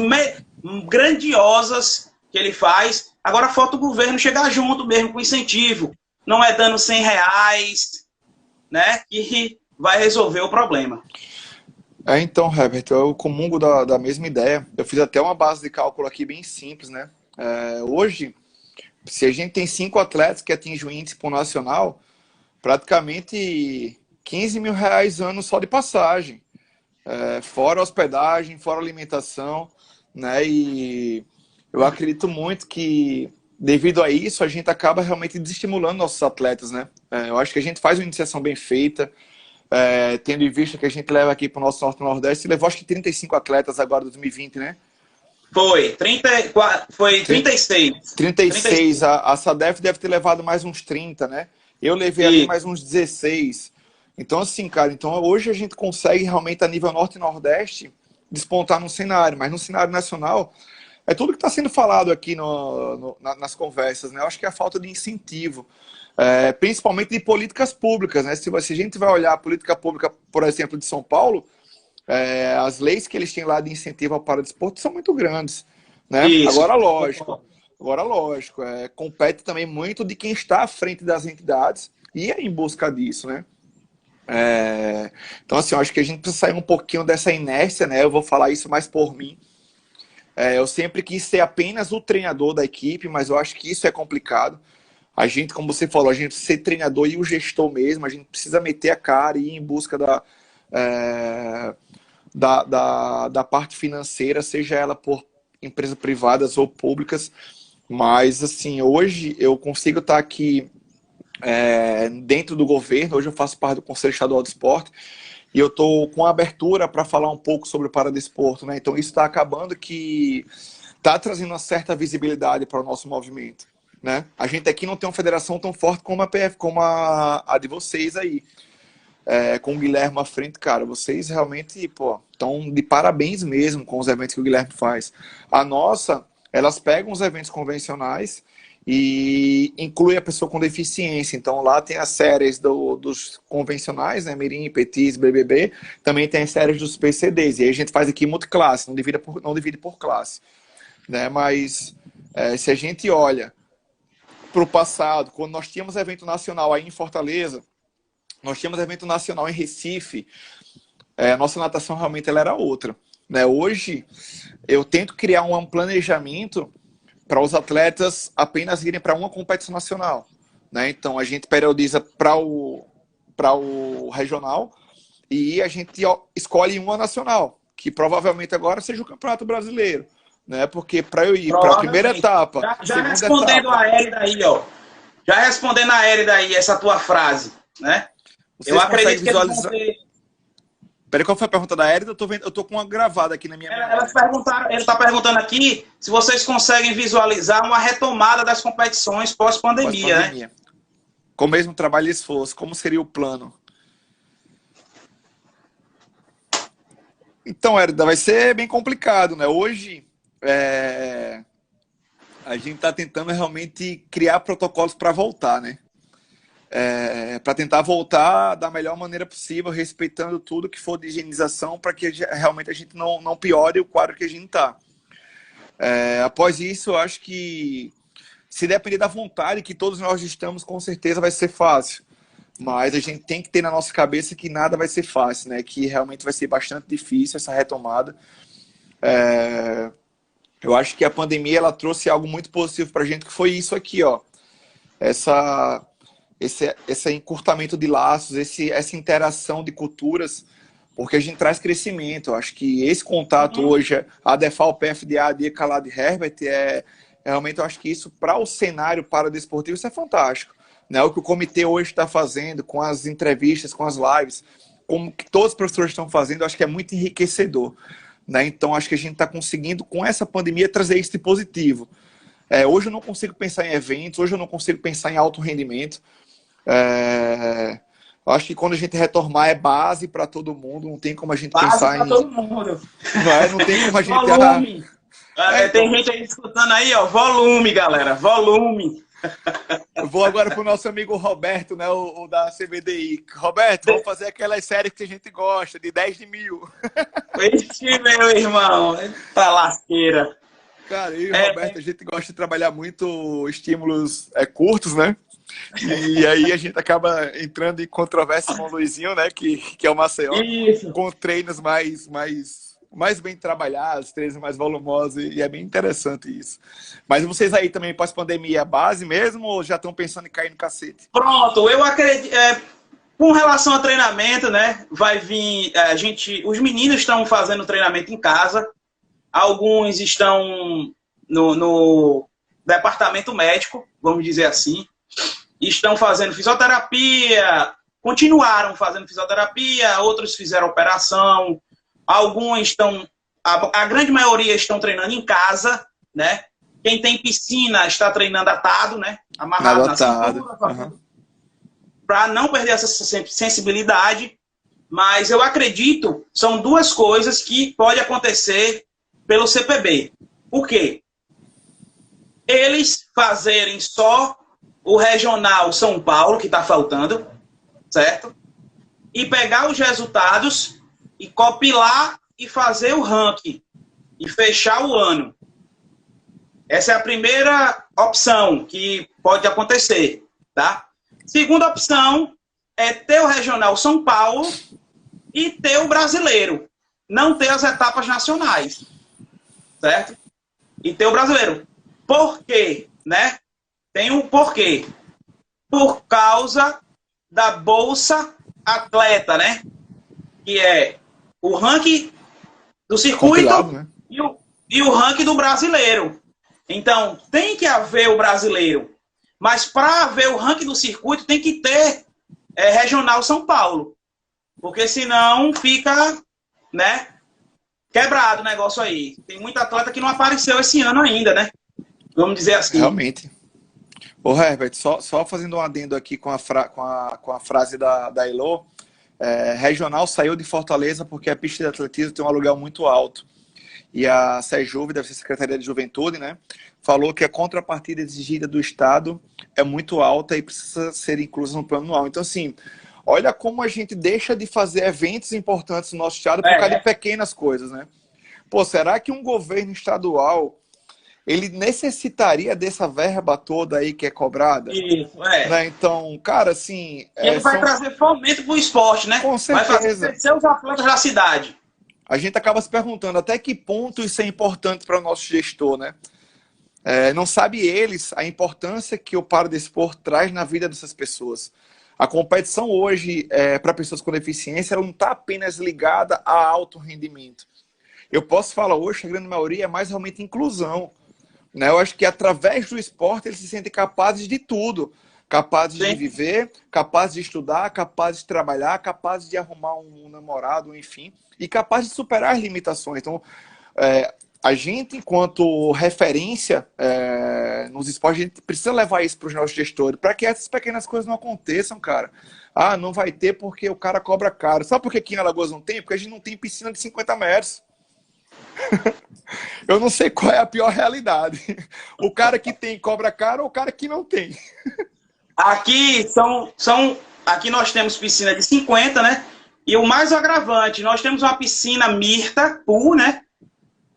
grandiosas que ele faz. Agora falta o governo chegar junto mesmo com incentivo. Não é dando 100 reais, né, que vai resolver o problema. Então, Herbert, eu comungo da mesma ideia. Eu fiz até uma base de cálculo aqui bem simples, né? Hoje, se a gente tem 5 atletas que atingem o índice por nacional, praticamente R$ 15.000 ano só de passagem. Fora hospedagem, fora alimentação, né? E eu acredito muito que, devido a isso, a gente acaba realmente desestimulando nossos atletas, né? Eu acho que a gente faz uma iniciação bem feita, tendo em vista que a gente leva aqui para o nosso Norte e Nordeste, levou acho que 35 atletas agora em 2020, né? Foi 36. 36. A SADEF deve ter levado mais uns 30, né? Eu levei ali mais uns 16. Então, assim, cara, hoje a gente consegue realmente, a nível Norte e Nordeste, despontar no cenário, mas no cenário nacional, é tudo que está sendo falado aqui nas conversas, né? Eu acho que é a falta de incentivo, principalmente de políticas públicas, né? Se a gente vai olhar a política pública, por exemplo, de São Paulo, as leis que eles têm lá de incentivo ao paradesporto são muito grandes, né? Isso. Agora, lógico, compete também muito de quem está à frente das entidades e é em busca disso, né? Então, assim, eu acho que a gente precisa sair um pouquinho dessa inércia, né? Eu vou falar isso mais por mim. Eu sempre quis ser apenas o treinador da equipe, mas eu acho que isso é complicado. A gente, como você falou, a gente precisa ser treinador e o gestor mesmo, a gente precisa meter a cara e ir em busca da parte financeira, seja ela por empresas privadas ou públicas. Mas, assim, hoje eu consigo estar aqui dentro do governo. Hoje eu faço parte do Conselho Estadual do Esporte e eu estou com abertura para falar um pouco sobre o paradesporto, né? Então isso está acabando que está trazendo uma certa visibilidade para o nosso movimento, né? A gente aqui não tem uma federação tão forte como a PF, como a de vocês aí. Com o Guilherme à frente, cara, vocês realmente, estão de parabéns mesmo com os eventos que o Guilherme faz. A nossa, elas pegam os eventos convencionais e inclui a pessoa com deficiência. Então lá tem as séries dos convencionais, né, Mirim, Petis, BBB, também tem as séries dos PCDs, e aí a gente faz aqui multiclasse, não divide por classe, né? Mas se a gente olha para o passado, quando nós tínhamos evento nacional aí em Fortaleza, nós tínhamos evento nacional em Recife, a nossa natação realmente ela era outra, né? Hoje eu tento criar um planejamento para os atletas apenas irem para uma competição nacional, né? Então a gente periodiza para o regional e a gente escolhe uma nacional, que provavelmente agora seja o Campeonato Brasileiro, né? Porque para eu ir para a primeira etapa, já respondendo a Érida aí, ó, já respondendo a Érida aí essa tua frase, né? Eu acredito que eles vão ter... Peraí, qual foi a pergunta da Érida? Eu tô com uma gravada aqui na minha memória. Ele está perguntando aqui se vocês conseguem visualizar uma retomada das competições pós-pandemia, né? Com o mesmo trabalho e esforço, como seria o plano? Então, Érida, vai ser bem complicado, né? Hoje, a gente está tentando realmente criar protocolos para voltar, né? Para tentar voltar da melhor maneira possível, respeitando tudo que for de higienização, para que realmente a gente não piore o quadro que a gente está. Após isso, eu acho que, se depender da vontade que todos nós estamos, com certeza vai ser fácil. Mas a gente tem que ter na nossa cabeça que nada vai ser fácil, né? Que realmente vai ser bastante difícil essa retomada. Eu acho que a pandemia ela trouxe algo muito positivo para a gente, que foi isso aqui, ó. Esse encurtamento de laços, essa interação de culturas, porque a gente traz crescimento. Eu acho que esse contato hoje, a DEFAL, PFDA, a Calado e Herbert, realmente eu acho que isso, para o cenário paradesportivo, isso é fantástico. Né? O que o comitê hoje está fazendo, com as entrevistas, com as lives, como que todos os professores estão fazendo, eu acho que é muito enriquecedor. Né? Então, acho que a gente está conseguindo, com essa pandemia, trazer isso de positivo. Hoje eu não consigo pensar em eventos, hoje eu não consigo pensar em alto rendimento. Acho que quando a gente retomar é base para todo mundo, não tem como a gente pensar em... todo mundo. Não tem como a gente... Volume. Tem gente aí escutando aí, ó, volume, galera, volume. Eu vou agora pro nosso amigo Roberto, né, o da CBDI. Roberto, vamos fazer aquelas séries que a gente gosta, de 10 de 1000. Ixi, meu irmão, tá lasqueira. Cara, eu e o Roberto, a gente gosta de trabalhar muito estímulos curtos, né? E aí a gente acaba entrando em controvérsia com o Luizinho, né? Que é o Maceió, Isso. com treinos mais bem trabalhados, treinos mais volumosos, e é bem interessante isso. Mas vocês aí também, pós-pandemia, é base mesmo ou já estão pensando em cair no cacete? Pronto, eu acredito. Com relação ao treinamento, né? Vai vir. Os meninos estão fazendo treinamento em casa, alguns estão no departamento médico, vamos dizer assim, estão fazendo fisioterapia, continuaram fazendo fisioterapia, outros fizeram operação, alguns estão, a grande maioria estão treinando em casa, né? Quem tem piscina está treinando atado, né? Amarrado na cintura, para não perder essa sensibilidade. Mas eu acredito, são duas coisas que pode acontecer pelo CPB. Por quê? Eles fazerem só o regional São Paulo, que está faltando, certo? E pegar os resultados e compilar e fazer o ranking e fechar o ano. Essa é a primeira opção que pode acontecer, tá? Segunda opção é ter o regional São Paulo e ter o brasileiro. Não ter as etapas nacionais, certo? E ter o brasileiro. Por quê? Né? Tem um porquê. Por causa da Bolsa Atleta, né? Que é o ranking do circuito né? e o ranking do brasileiro. Então, tem que haver o brasileiro. Mas para haver o ranking do circuito, tem que ter regional São Paulo. Porque senão fica, né, quebrado o negócio aí. Tem muito atleta que não apareceu esse ano ainda, né? Vamos dizer assim. Realmente. Ô, Herbert, só fazendo um adendo aqui com a frase da Elo, regional saiu de Fortaleza porque a pista de atletismo tem um aluguel muito alto. E a SEJUV, deve ser Secretaria de Juventude, né, falou que a contrapartida exigida do Estado é muito alta e precisa ser inclusa no plano anual. Então, assim, olha como a gente deixa de fazer eventos importantes no nosso Estado por causa de pequenas coisas, né? Pô, será que um governo estadual ele necessitaria dessa verba toda aí que é cobrada? Isso, né? Então, cara, assim... ele vai trazer fomento para o esporte, né? Com certeza. Vai fazer crescer os atletas da cidade. A gente acaba se perguntando até que ponto isso é importante para o nosso gestor, né? Não sabe eles a importância que o Paradesporto traz na vida dessas pessoas. A competição hoje, para pessoas com deficiência, ela não está apenas ligada a alto rendimento. Eu posso falar hoje que a grande maioria é mais realmente inclusão. Né? Eu acho que através do esporte eles se sentem capazes de tudo. Capazes de viver, capazes de estudar, capazes de trabalhar, capazes de arrumar um namorado, enfim, e capazes de superar as limitações. Então, a gente, enquanto referência nos esportes, a gente precisa levar isso para os nossos gestores, para que essas pequenas coisas não aconteçam, cara. Ah, não vai ter porque o cara cobra caro. Sabe por que aqui em Alagoas não tem? Porque a gente não tem piscina de 50 metros. Eu não sei qual é a pior realidade. O cara que tem cobra caro ou o cara que não tem. Aqui aqui nós temos piscina de 50, né? E o mais agravante, nós temos uma piscina Mirta Pool, né?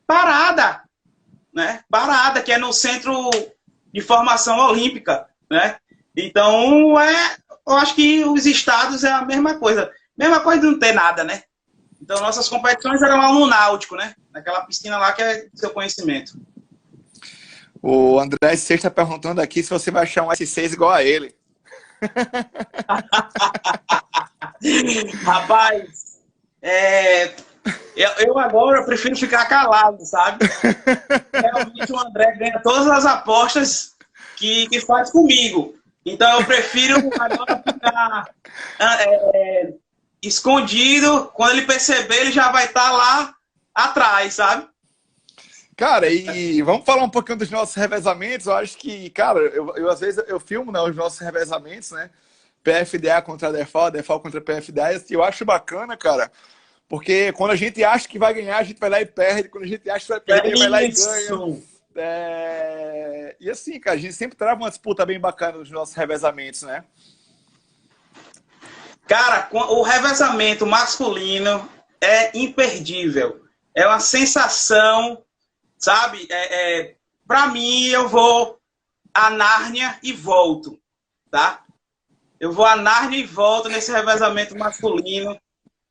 Parada, né? Parada, que é no Centro de Formação Olímpica, né? Então, eu acho que os estados é a mesma coisa. Mesma coisa de não ter nada, né? Então, nossas competições eram lá no Náutico, né? Naquela piscina lá que é do seu conhecimento. O André S6 está perguntando aqui se você vai achar um S6 igual a ele. Rapaz, eu agora prefiro ficar calado, sabe? Realmente o André ganha todas as apostas que faz comigo. Então eu prefiro agora ficar escondido. Quando ele perceber, ele já vai estar lá atrás, sabe? Cara, e vamos falar um pouquinho dos nossos revezamentos. Eu acho que, cara, eu às vezes eu filmo, né, os nossos revezamentos, né? PFDA contra a DEFAL, DEFAL contra a PFDA. E eu acho bacana, cara, porque quando a gente acha que vai ganhar, a gente vai lá e perde. Quando a gente acha que vai perder, vai lá e ganha. E assim, cara, a gente sempre trava uma disputa bem bacana nos nossos revezamentos, né? Cara, o revezamento masculino é imperdível. É uma sensação... Sabe? Para mim, eu vou a Nárnia e volto. tá? Eu vou a Nárnia e volto nesse revezamento masculino,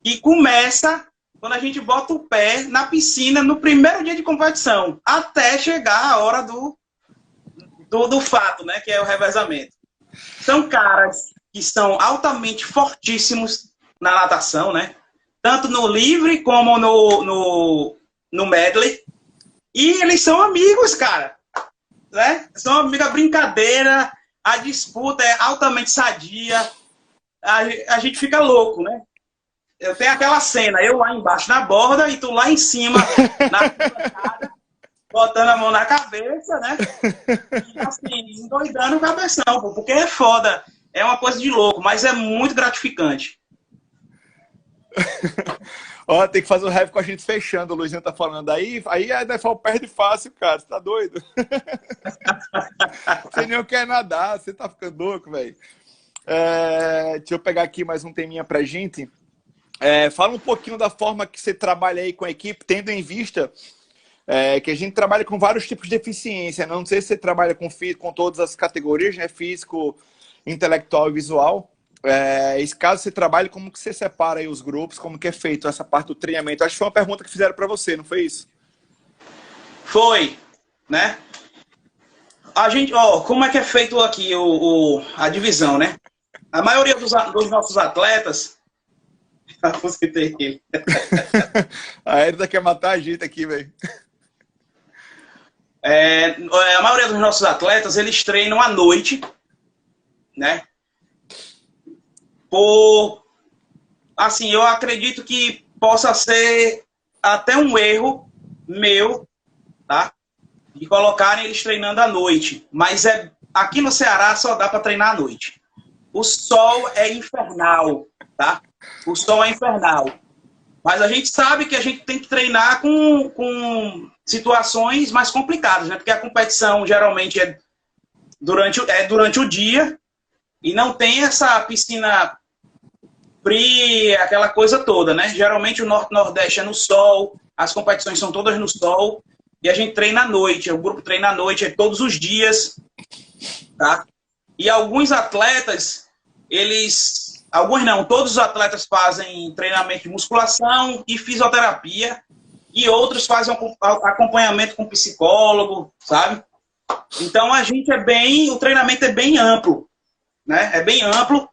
que começa quando a gente bota o pé na piscina no primeiro dia de competição, até chegar a hora do fato, né? Que é o revezamento. São caras que são altamente fortíssimos na natação, né? Tanto no livre como no medley. E eles são amigos, cara. Né? São amigos, a brincadeira, a disputa é altamente sadia. A gente fica louco, né? Eu tenho aquela cena, eu lá embaixo na borda e tu lá em cima, na bancada, botando a mão na cabeça, né? E assim, endoidando o cabeção, pô, porque é foda. É uma coisa de louco, mas é muito gratificante. Ó, tem que fazer o rap com a gente fechando, o Luizinho tá falando. Aí a Defal perde fácil, cara. Você tá doido? Você nem quer nadar, você tá ficando louco, velho. Deixa eu pegar aqui mais um teminha pra gente. Fala um pouquinho da forma que você trabalha aí com a equipe, tendo em vista que a gente trabalha com vários tipos de deficiência. Não sei se você trabalha com todas as categorias, né? Físico, intelectual e visual. Caso você trabalhe, como que você separa aí os grupos? Como que é feito essa parte do treinamento? Acho que foi uma pergunta que fizeram para você, não foi isso? Foi, né? A gente, como é que é feito aqui a divisão, né? A maioria dos nossos atletas... Você tem ele. A Erika quer matar a gente aqui, velho. A maioria dos nossos atletas, eles treinam à noite, né? Assim, eu acredito que possa ser até um erro meu, tá? De colocarem eles treinando à noite. Mas aqui no Ceará só dá para treinar à noite. O sol é infernal, tá? O sol é infernal. Mas a gente sabe que a gente tem que treinar com situações mais complicadas, né? Porque a competição geralmente é durante o dia e não tem essa piscina fria, aquela coisa toda, né? Geralmente o Norte-Nordeste é no sol, as competições são todas no sol e a gente treina à noite. O grupo treina à noite todos os dias, tá? E alguns atletas, alguns não, todos os atletas fazem treinamento de musculação e fisioterapia e outros fazem acompanhamento com psicólogo, sabe? Então o treinamento é bem amplo, né? É bem amplo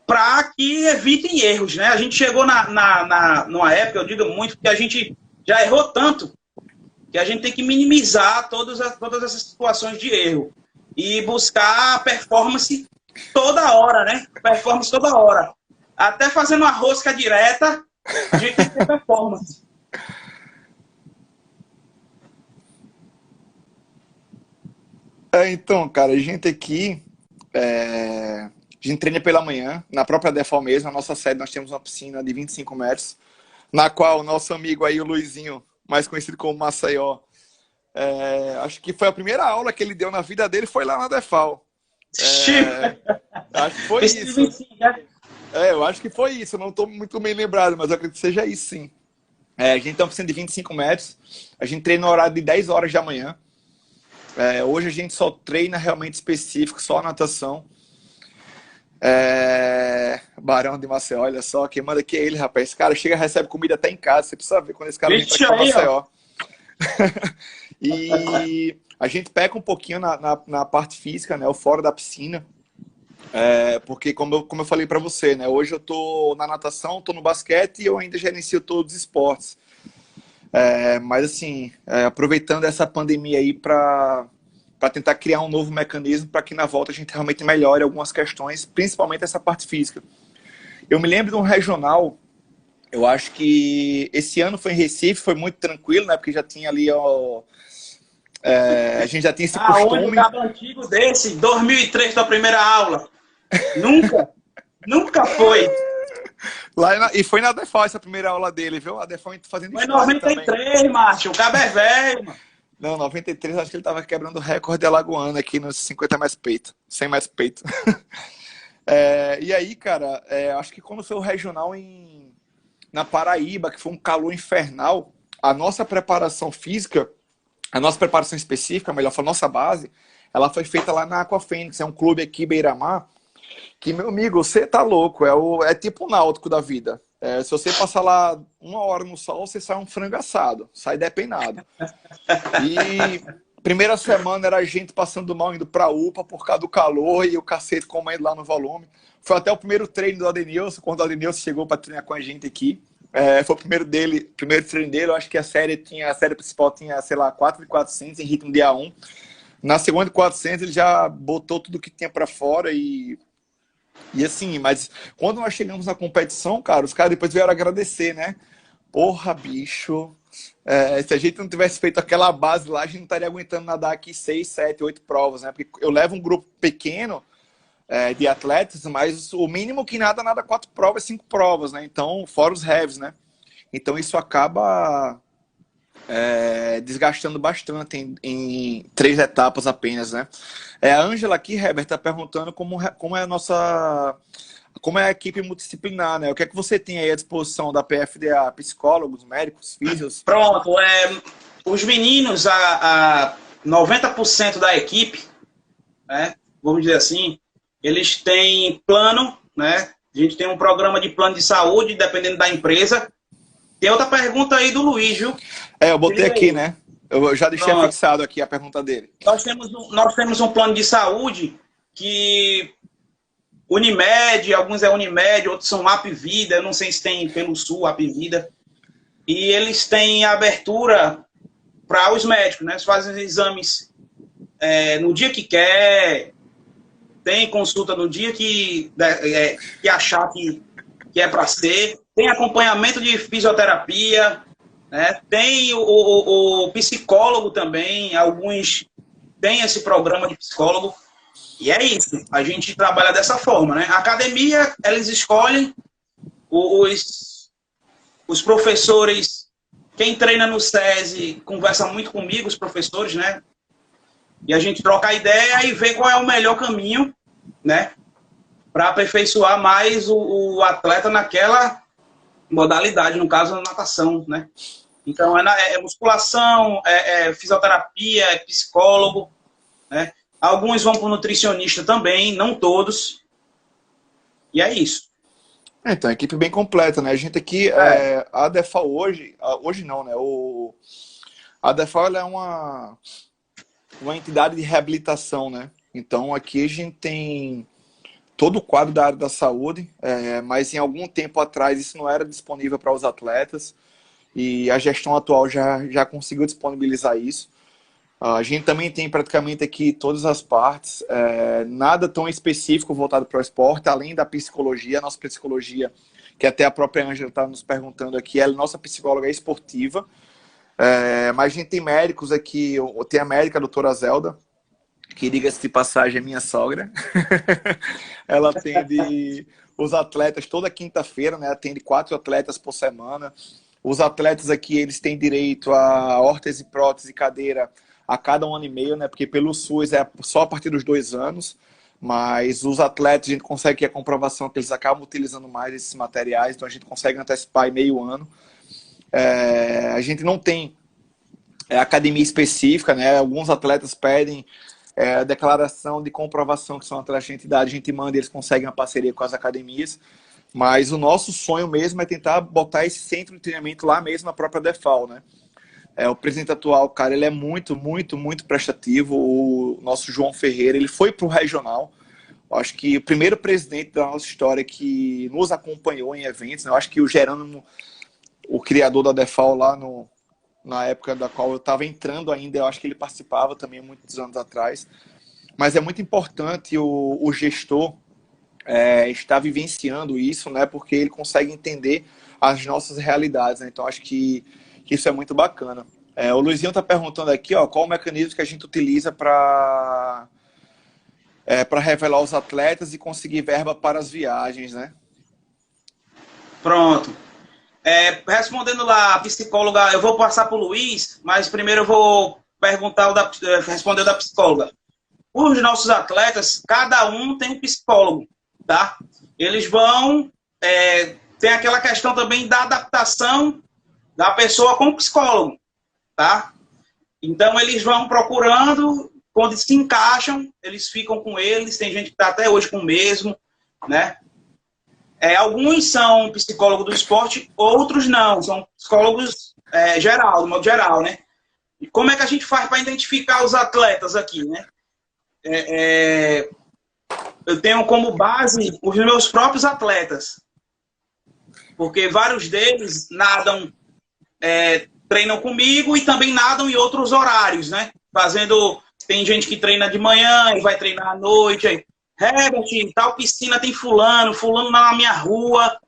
para que evitem erros, né? A gente chegou numa época, eu digo muito, que a gente já errou tanto que a gente tem que minimizar todas essas situações de erro e buscar performance toda hora, né? Performance toda hora. Até fazendo uma rosca direta, a gente tem que ter performance. Então, cara, a gente aqui... A gente treina pela manhã, na própria Defal mesmo, na nossa sede nós temos uma piscina de 25 metros, na qual o nosso amigo aí, o Luizinho, mais conhecido como Maceió, acho que foi a primeira aula que ele deu na vida dele, foi lá na Defal. Acho que foi isso. Eu acho que foi isso, eu não estou muito bem lembrado, mas eu acredito que seja isso, sim. A gente tem uma piscina de 25 metros, a gente treina no horário de 10 horas da manhã. Hoje a gente só treina realmente específico, só natação. Barão de Maceió, olha só, quem manda aqui é ele, rapaz. Esse cara chega e recebe comida até em casa. Você precisa ver quando esse cara vem pra cá, Maceió. E a gente peca um pouquinho na parte física, né? O fora da piscina. Porque, como eu falei pra você, né? Hoje eu tô na natação, tô no basquete e eu ainda gerencio todos os esportes. Mas, assim, aproveitando essa pandemia aí para tentar criar um novo mecanismo para que na volta a gente realmente melhore algumas questões, principalmente essa parte física. Eu me lembro de um regional, eu acho que esse ano foi em Recife, foi muito tranquilo, né? Porque já tinha ali, a gente já tinha esse costume. Um cabo antigo desse, 2003, tua primeira aula. Nunca foi. E foi na Defal essa primeira aula dele, viu? A Defal fazendo foi em 93, macho, o cabo é velho, mano. Não, 93, acho que ele tava quebrando o recorde alagoano aqui nos 50 mais peito, 100 mais peito. E aí, cara, acho que quando foi o regional na Paraíba, que foi um calor infernal, a nossa preparação física, a nossa preparação específica, melhor falando, nossa base, ela foi feita lá na Aqua Fênix, é um clube aqui, Beira-Mar, que, meu amigo, você tá louco, é tipo o Náutico da vida. Se você passar lá 1 hora no sol, você sai um frango assado, sai depenado. E primeira semana era a gente passando mal, indo pra UPA por causa do calor e o cacete comendo lá no volume. Foi até o primeiro treino do Adenilson, quando o Adenilson chegou para treinar com a gente aqui. Foi o primeiro treino dele, eu acho que a série principal tinha, sei lá, 4.400 em ritmo de A1. Na segunda de 400 ele já botou tudo que tinha para fora e assim, mas quando nós chegamos na competição, cara, os caras depois vieram agradecer, né? Porra, bicho, se a gente não tivesse feito aquela base lá, a gente não estaria aguentando nadar aqui 6, 7, 8 provas, né? Porque eu levo um grupo pequeno de atletas, mas o mínimo que nada 4 provas, 5 provas, né? Então, fora os heavies, né? Então isso acaba desgastando bastante em 3 etapas apenas, né? A Ângela aqui, Herbert, está perguntando como é a nossa... Como é a equipe multidisciplinar, né? O que é que você tem aí à disposição da PFDA? Psicólogos, médicos, físicos? Pronto, os meninos, a 90% da equipe, né, vamos dizer assim, eles têm plano, né? A gente tem um programa de plano de saúde, dependendo da empresa. Tem outra pergunta aí do Luiz, viu? Eu botei aqui, né? Eu já deixei fixado aqui a pergunta dele. Nós temos um plano de saúde que Unimed, alguns é Unimed, outros são Apvida, eu não sei se tem pelo Sul, Apvida. E eles têm abertura para os médicos, né? Eles fazem exames no dia que quer, tem consulta no dia que achar que é para ser, tem acompanhamento de fisioterapia, né? Tem o psicólogo também, alguns têm esse programa de psicólogo. E é isso, a gente trabalha dessa forma, né? A academia, eles escolhem os professores, quem treina no SESI conversa muito comigo, os professores, né? E a gente troca a ideia e vê qual é o melhor caminho, né? Para aperfeiçoar mais o atleta naquela modalidade, no caso, a natação, né? Então, é musculação, fisioterapia, é psicólogo, né? Alguns vão para o nutricionista também, não todos. E é isso. Então, a equipe bem completa, né? A gente aqui, a ADEFAL hoje não, né? A ADEFAL ela é uma entidade de reabilitação, né? Então, aqui a gente tem todo o quadro da área da saúde, mas em algum tempo atrás isso não era disponível para os atletas e a gestão atual já conseguiu disponibilizar isso. A gente também tem praticamente aqui todas as partes, nada tão específico voltado para o esporte, além da psicologia. A nossa psicologia, que até a própria Ângela está nos perguntando aqui, a nossa psicóloga é esportiva, mas a gente tem médicos aqui, tem a médica, a doutora Zelda, que, diga-se de passagem, é minha sogra. Ela atende os atletas toda quinta-feira, né? Atende 4 atletas por semana. Os atletas aqui, eles têm direito a órtese, prótese e cadeira a cada 1 ano e meio, né? Porque pelo SUS é só a partir dos 2 anos, mas os atletas, a gente consegue que a comprovação que eles acabam utilizando mais esses materiais, então a gente consegue antecipar em meio ano. A gente não tem academia específica, né? Alguns atletas pedem a declaração de comprovação que são atletas de entidade, a gente manda e eles conseguem uma parceria com as academias, mas o nosso sonho mesmo é tentar botar esse centro de treinamento lá mesmo na própria DEFAL, né? O presidente atual, cara, ele é muito, muito, muito prestativo. O nosso João Ferreira, ele foi para o regional. Eu acho que o primeiro presidente da nossa história que nos acompanhou em eventos, né? Eu acho que o Gerônimo, o criador da DEFAL lá na época da qual eu estava entrando ainda, eu acho que ele participava também muitos anos atrás. Mas é muito importante o gestor estar vivenciando isso, né? Porque ele consegue entender as nossas realidades, né? Então acho que isso é muito bacana. O Luizinho está perguntando aqui, qual o mecanismo que a gente utiliza para revelar os atletas e conseguir verba para as viagens, né? Pronto. Respondendo lá, a psicóloga, eu vou passar para o Luiz, mas primeiro eu vou responder o da psicóloga. Os nossos atletas, cada um tem um psicólogo, tá? Eles vão... tem aquela questão também da adaptação da pessoa com o psicólogo, tá? Então, eles vão procurando quando se encaixam, eles ficam com eles, tem gente que está até hoje com o mesmo, né? Alguns são psicólogos do esporte, outros não, são psicólogos geral, do modo geral, né? E como é que a gente faz para identificar os atletas aqui, né? Eu tenho como base os meus próprios atletas, porque vários deles nadam, treinam comigo e também nadam em outros horários, né? Tem gente que treina de manhã e vai treinar à noite. Aí, Herbert, tal piscina tem fulano na minha rua.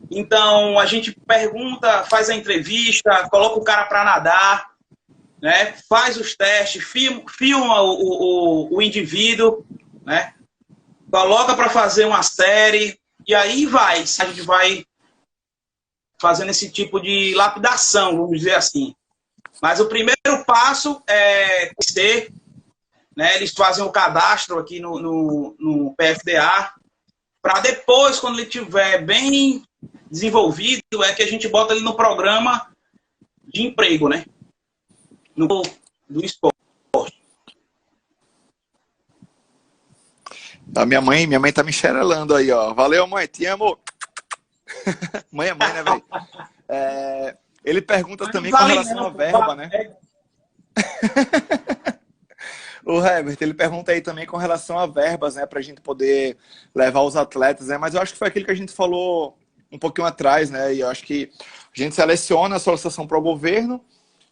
Então a gente pergunta, faz a entrevista, coloca o cara para nadar, né? Faz os testes, filma o indivíduo, né? Coloca para fazer uma série e aí a gente vai fazendo esse tipo de lapidação, vamos dizer assim. Mas o primeiro passo é ser, né? Eles fazem o cadastro aqui no PFDA, para depois, quando ele estiver bem desenvolvido, que a gente bota ele no programa de emprego, né? Do esporte. A minha mãe tá me xerelando aí, ó. Valeu, mãe, te amo. Mãe é mãe, né, velho? Ele pergunta também com relação à verba, né? O Herbert, ele pergunta aí também com relação a verbas, né, pra gente poder levar os atletas, né? Mas eu acho que foi aquilo que a gente falou um pouquinho atrás, né? E eu acho que a gente seleciona a solicitação para o governo,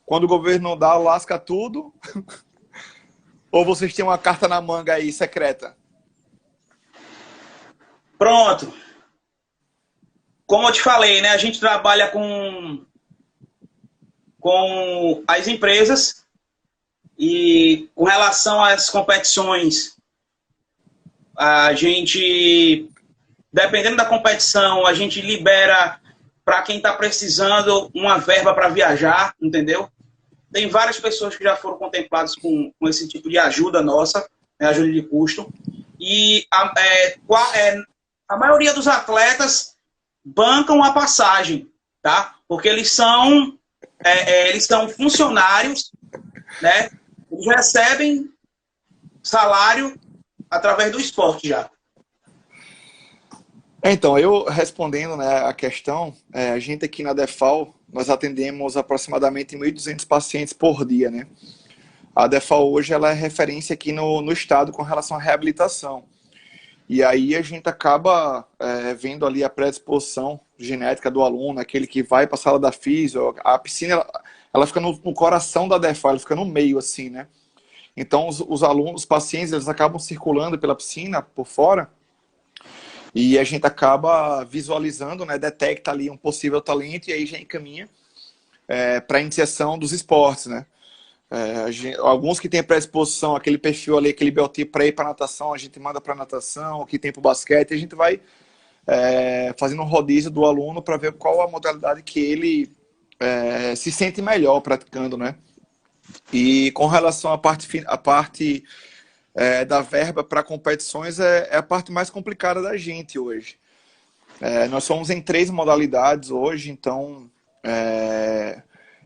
quando o governo dá, lasca tudo. Ou vocês têm uma carta na manga aí secreta? Pronto. Como eu te falei, né? A gente trabalha com as empresas e com relação às competições, a gente, dependendo da competição, a gente libera para quem está precisando uma verba para viajar, entendeu? Tem várias pessoas que já foram contempladas com esse tipo de ajuda nossa, né, ajuda de custo. E a maioria dos atletas bancam a passagem, tá? Porque eles são funcionários, né? Eles recebem salário através do esporte já. Então, eu respondendo, né, a questão, a gente aqui na DEFAL, nós atendemos aproximadamente 1.200 pacientes por dia, né? A DEFAL hoje ela é referência aqui no estado com relação à reabilitação. E aí a gente acaba vendo ali a predisposição genética do aluno, aquele que vai para a sala da físio, a piscina, ela fica no coração da DEFAL, ela fica no meio, assim, né? Então os alunos, os pacientes, eles acabam circulando pela piscina, por fora, e a gente acaba visualizando, né, detecta ali um possível talento e aí já encaminha para a iniciação dos esportes, né? Alguns que têm predisposição, aquele perfil ali, aquele biotipo para ir para natação, a gente manda para natação, o que tem para o basquete, a gente vai fazendo um rodízio do aluno para ver qual a modalidade que ele se sente melhor praticando, né? E com relação à parte da verba para competições é a parte mais complicada da gente hoje. Nós somos em 3 modalidades hoje, então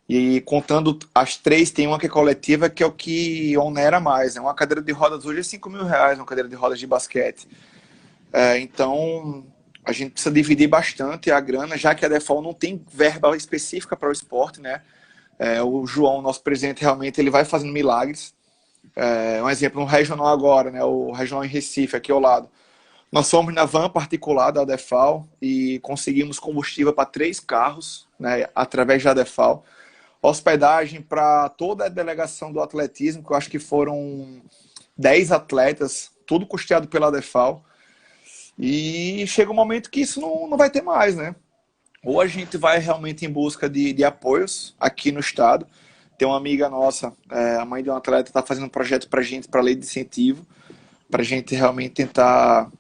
e contando as 3, tem uma que é coletiva, que é o que onera mais, né? Uma cadeira de rodas hoje é R$5.000, uma cadeira de rodas de basquete. Então a gente precisa dividir bastante a grana, já que a DEFAL não tem verba específica para o esporte, né? O João, nosso presidente, realmente ele vai fazendo milagres. Um exemplo, no regional agora, né? O regional em Recife, aqui ao lado. Nós fomos na van particular da DEFAL e conseguimos combustível para 3 carros, né? Através da DEFAL. Hospedagem para toda a delegação do atletismo, que eu acho que foram 10 atletas, tudo custeado pela DEFAL. E chega um momento que isso não vai ter mais, né? Ou a gente vai realmente em busca de apoios aqui no estado. Tem uma amiga nossa, a mãe de um atleta, está fazendo um projeto para a gente, para a lei de incentivo, para a gente realmente tentar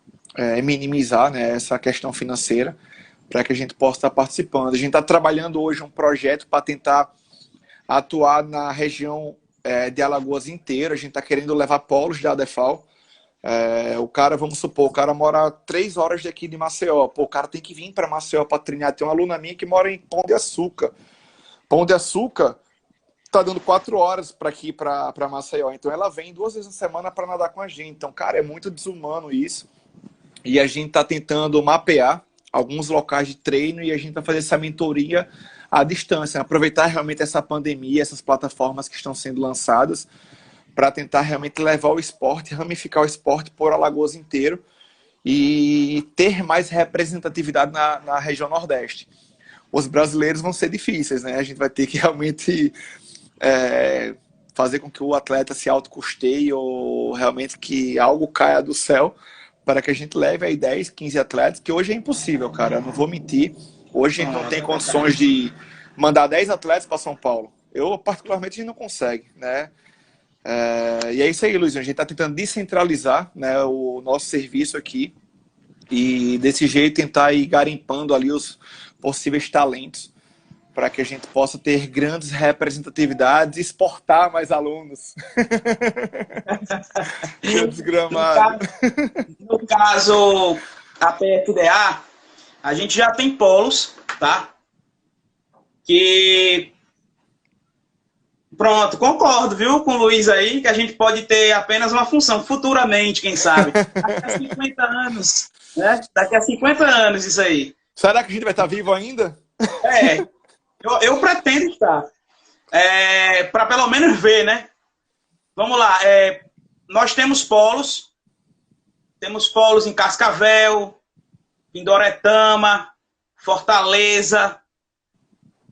minimizar, né, essa questão financeira, para que a gente possa estar participando. A gente está trabalhando hoje um projeto para tentar atuar na região de Alagoas inteira. A gente está querendo levar polos da DEFAL. O cara, vamos supor, o cara mora 3 horas daqui de Maceió. Pô, o cara tem que vir para Maceió para treinar. Tem uma aluna minha que mora em Pão de Açúcar. Pão de Açúcar tá dando 4 horas para aqui, para Maceió. Então ela vem 2 vezes na semana para nadar com a gente. Então, cara, é muito desumano isso. E a gente tá tentando mapear alguns locais de treino e a gente vai fazer essa mentoria à distância, aproveitar realmente essa pandemia, essas plataformas que estão sendo lançadas para tentar realmente levar o esporte, ramificar o esporte por Alagoas inteiro e ter mais representatividade na região Nordeste. Os brasileiros vão ser difíceis, né? A gente vai ter que realmente fazer com que o atleta se autocusteie ou realmente que algo caia do céu para que a gente leve aí 10, 15 atletas, que hoje é impossível, cara, eu não vou mentir. Hoje a gente não tem condições de mandar 10 atletas para São Paulo. Eu, particularmente, a gente não consegue, né? E é isso aí, Luizinho. A gente está tentando descentralizar, né, o nosso serviço aqui e, desse jeito, tentar ir garimpando ali os possíveis talentos para que a gente possa ter grandes representatividades e exportar mais alunos. Desgramado. No caso, a PFDA, a gente já tem polos, tá? Que... Pronto, concordo, viu, com o Luiz aí, que a gente pode ter apenas uma função, futuramente, quem sabe. Daqui a 50 anos, né? Daqui a 50 anos isso aí. Será que a gente vai estar vivo ainda? Eu pretendo estar. Para pelo menos ver, né? Vamos lá. Nós temos polos. Temos polos em Cascavel, Pindoretama, Fortaleza.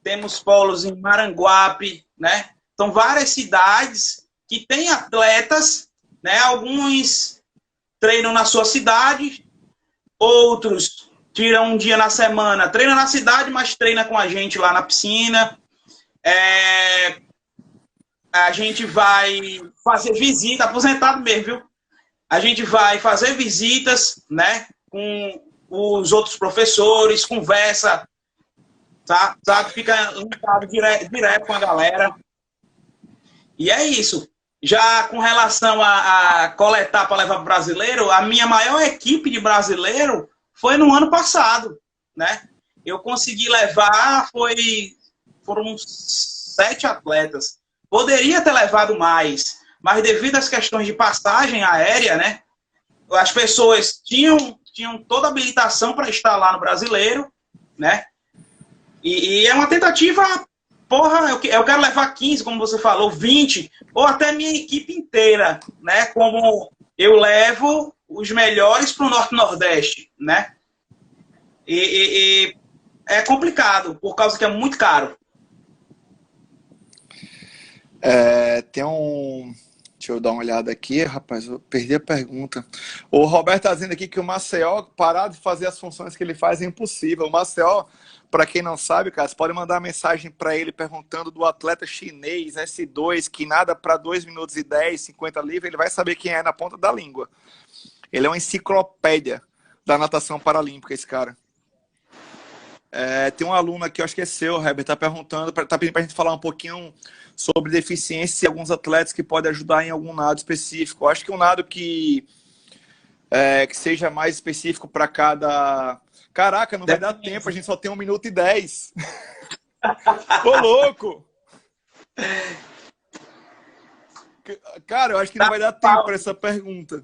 Temos polos em Maranguape, né? São várias cidades que têm atletas, né? Alguns treinam na sua cidade, outros tiram um dia na semana, treina na cidade, mas treina com a gente lá na piscina. A gente vai fazer visita, aposentado mesmo, viu? A gente vai fazer visitas, né? Com os outros professores, conversa, tá? Fica ligado direto com a galera. E é isso. Já com relação a coletar para levar para o brasileiro, a minha maior equipe de brasileiro foi no ano passado, né? Eu consegui levar, foram 7 atletas. Poderia ter levado mais, mas devido às questões de passagem aérea, né? As pessoas tinham toda a habilitação para estar lá no brasileiro, né? E é uma tentativa, porra, eu quero levar 15, como você falou, 20, ou até minha equipe inteira, né? Como eu levo os melhores para o Norte-Nordeste, né? E é complicado, por causa que é muito caro. Deixa eu dar uma olhada aqui, rapaz, eu perdi a pergunta. O Roberto está dizendo aqui que o Maceió, parar de fazer as funções que ele faz é impossível. O Maceió, para quem não sabe, cara, você pode mandar uma mensagem para ele perguntando do atleta chinês S2, que nada para 2 minutos e 10, 50 livres, ele vai saber quem é na ponta da língua. Ele é uma enciclopédia da natação paralímpica, esse cara. Tem um aluno aqui, eu acho que é seu, Herbert, tá perguntando, tá pedindo pra gente falar um pouquinho sobre deficiência e alguns atletas que podem ajudar em algum nado específico. Eu acho que um nado que seja mais específico para cada... Caraca, não vai dar tempo, a gente só tem 1 minuto e 10. Ô, louco! Cara, eu acho que não vai dar tempo para essa pergunta.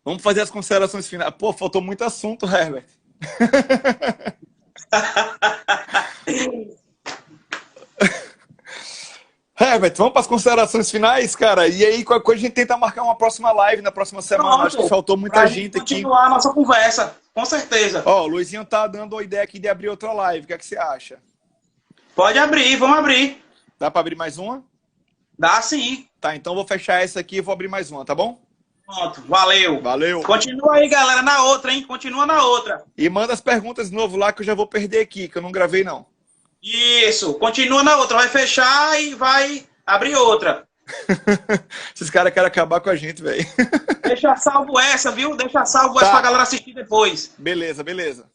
Vamos fazer as considerações finais. Pô, faltou muito assunto, Herbert. Herbert, vamos para as considerações finais, cara? E aí, qualquer coisa, a gente tenta marcar uma próxima live na próxima semana. Pronto. Acho que faltou muita gente aqui. Continuar a nossa conversa, com certeza. Ó, o Luizinho tá dando a ideia aqui de abrir outra live. O que é que você acha? Pode abrir, vamos abrir. Dá para abrir mais uma? Dá sim. Tá, então vou fechar essa aqui e vou abrir mais uma, tá bom? Pronto, valeu. Valeu. Continua aí, galera, na outra, hein? Continua na outra. E manda as perguntas de novo lá que eu já vou perder aqui, que eu não gravei, não. Isso, continua na outra. Vai fechar e vai abrir outra. Esses caras querem acabar com a gente, velho. Deixa salvo essa, viu? Deixa salvo essa pra galera assistir depois. Beleza, beleza.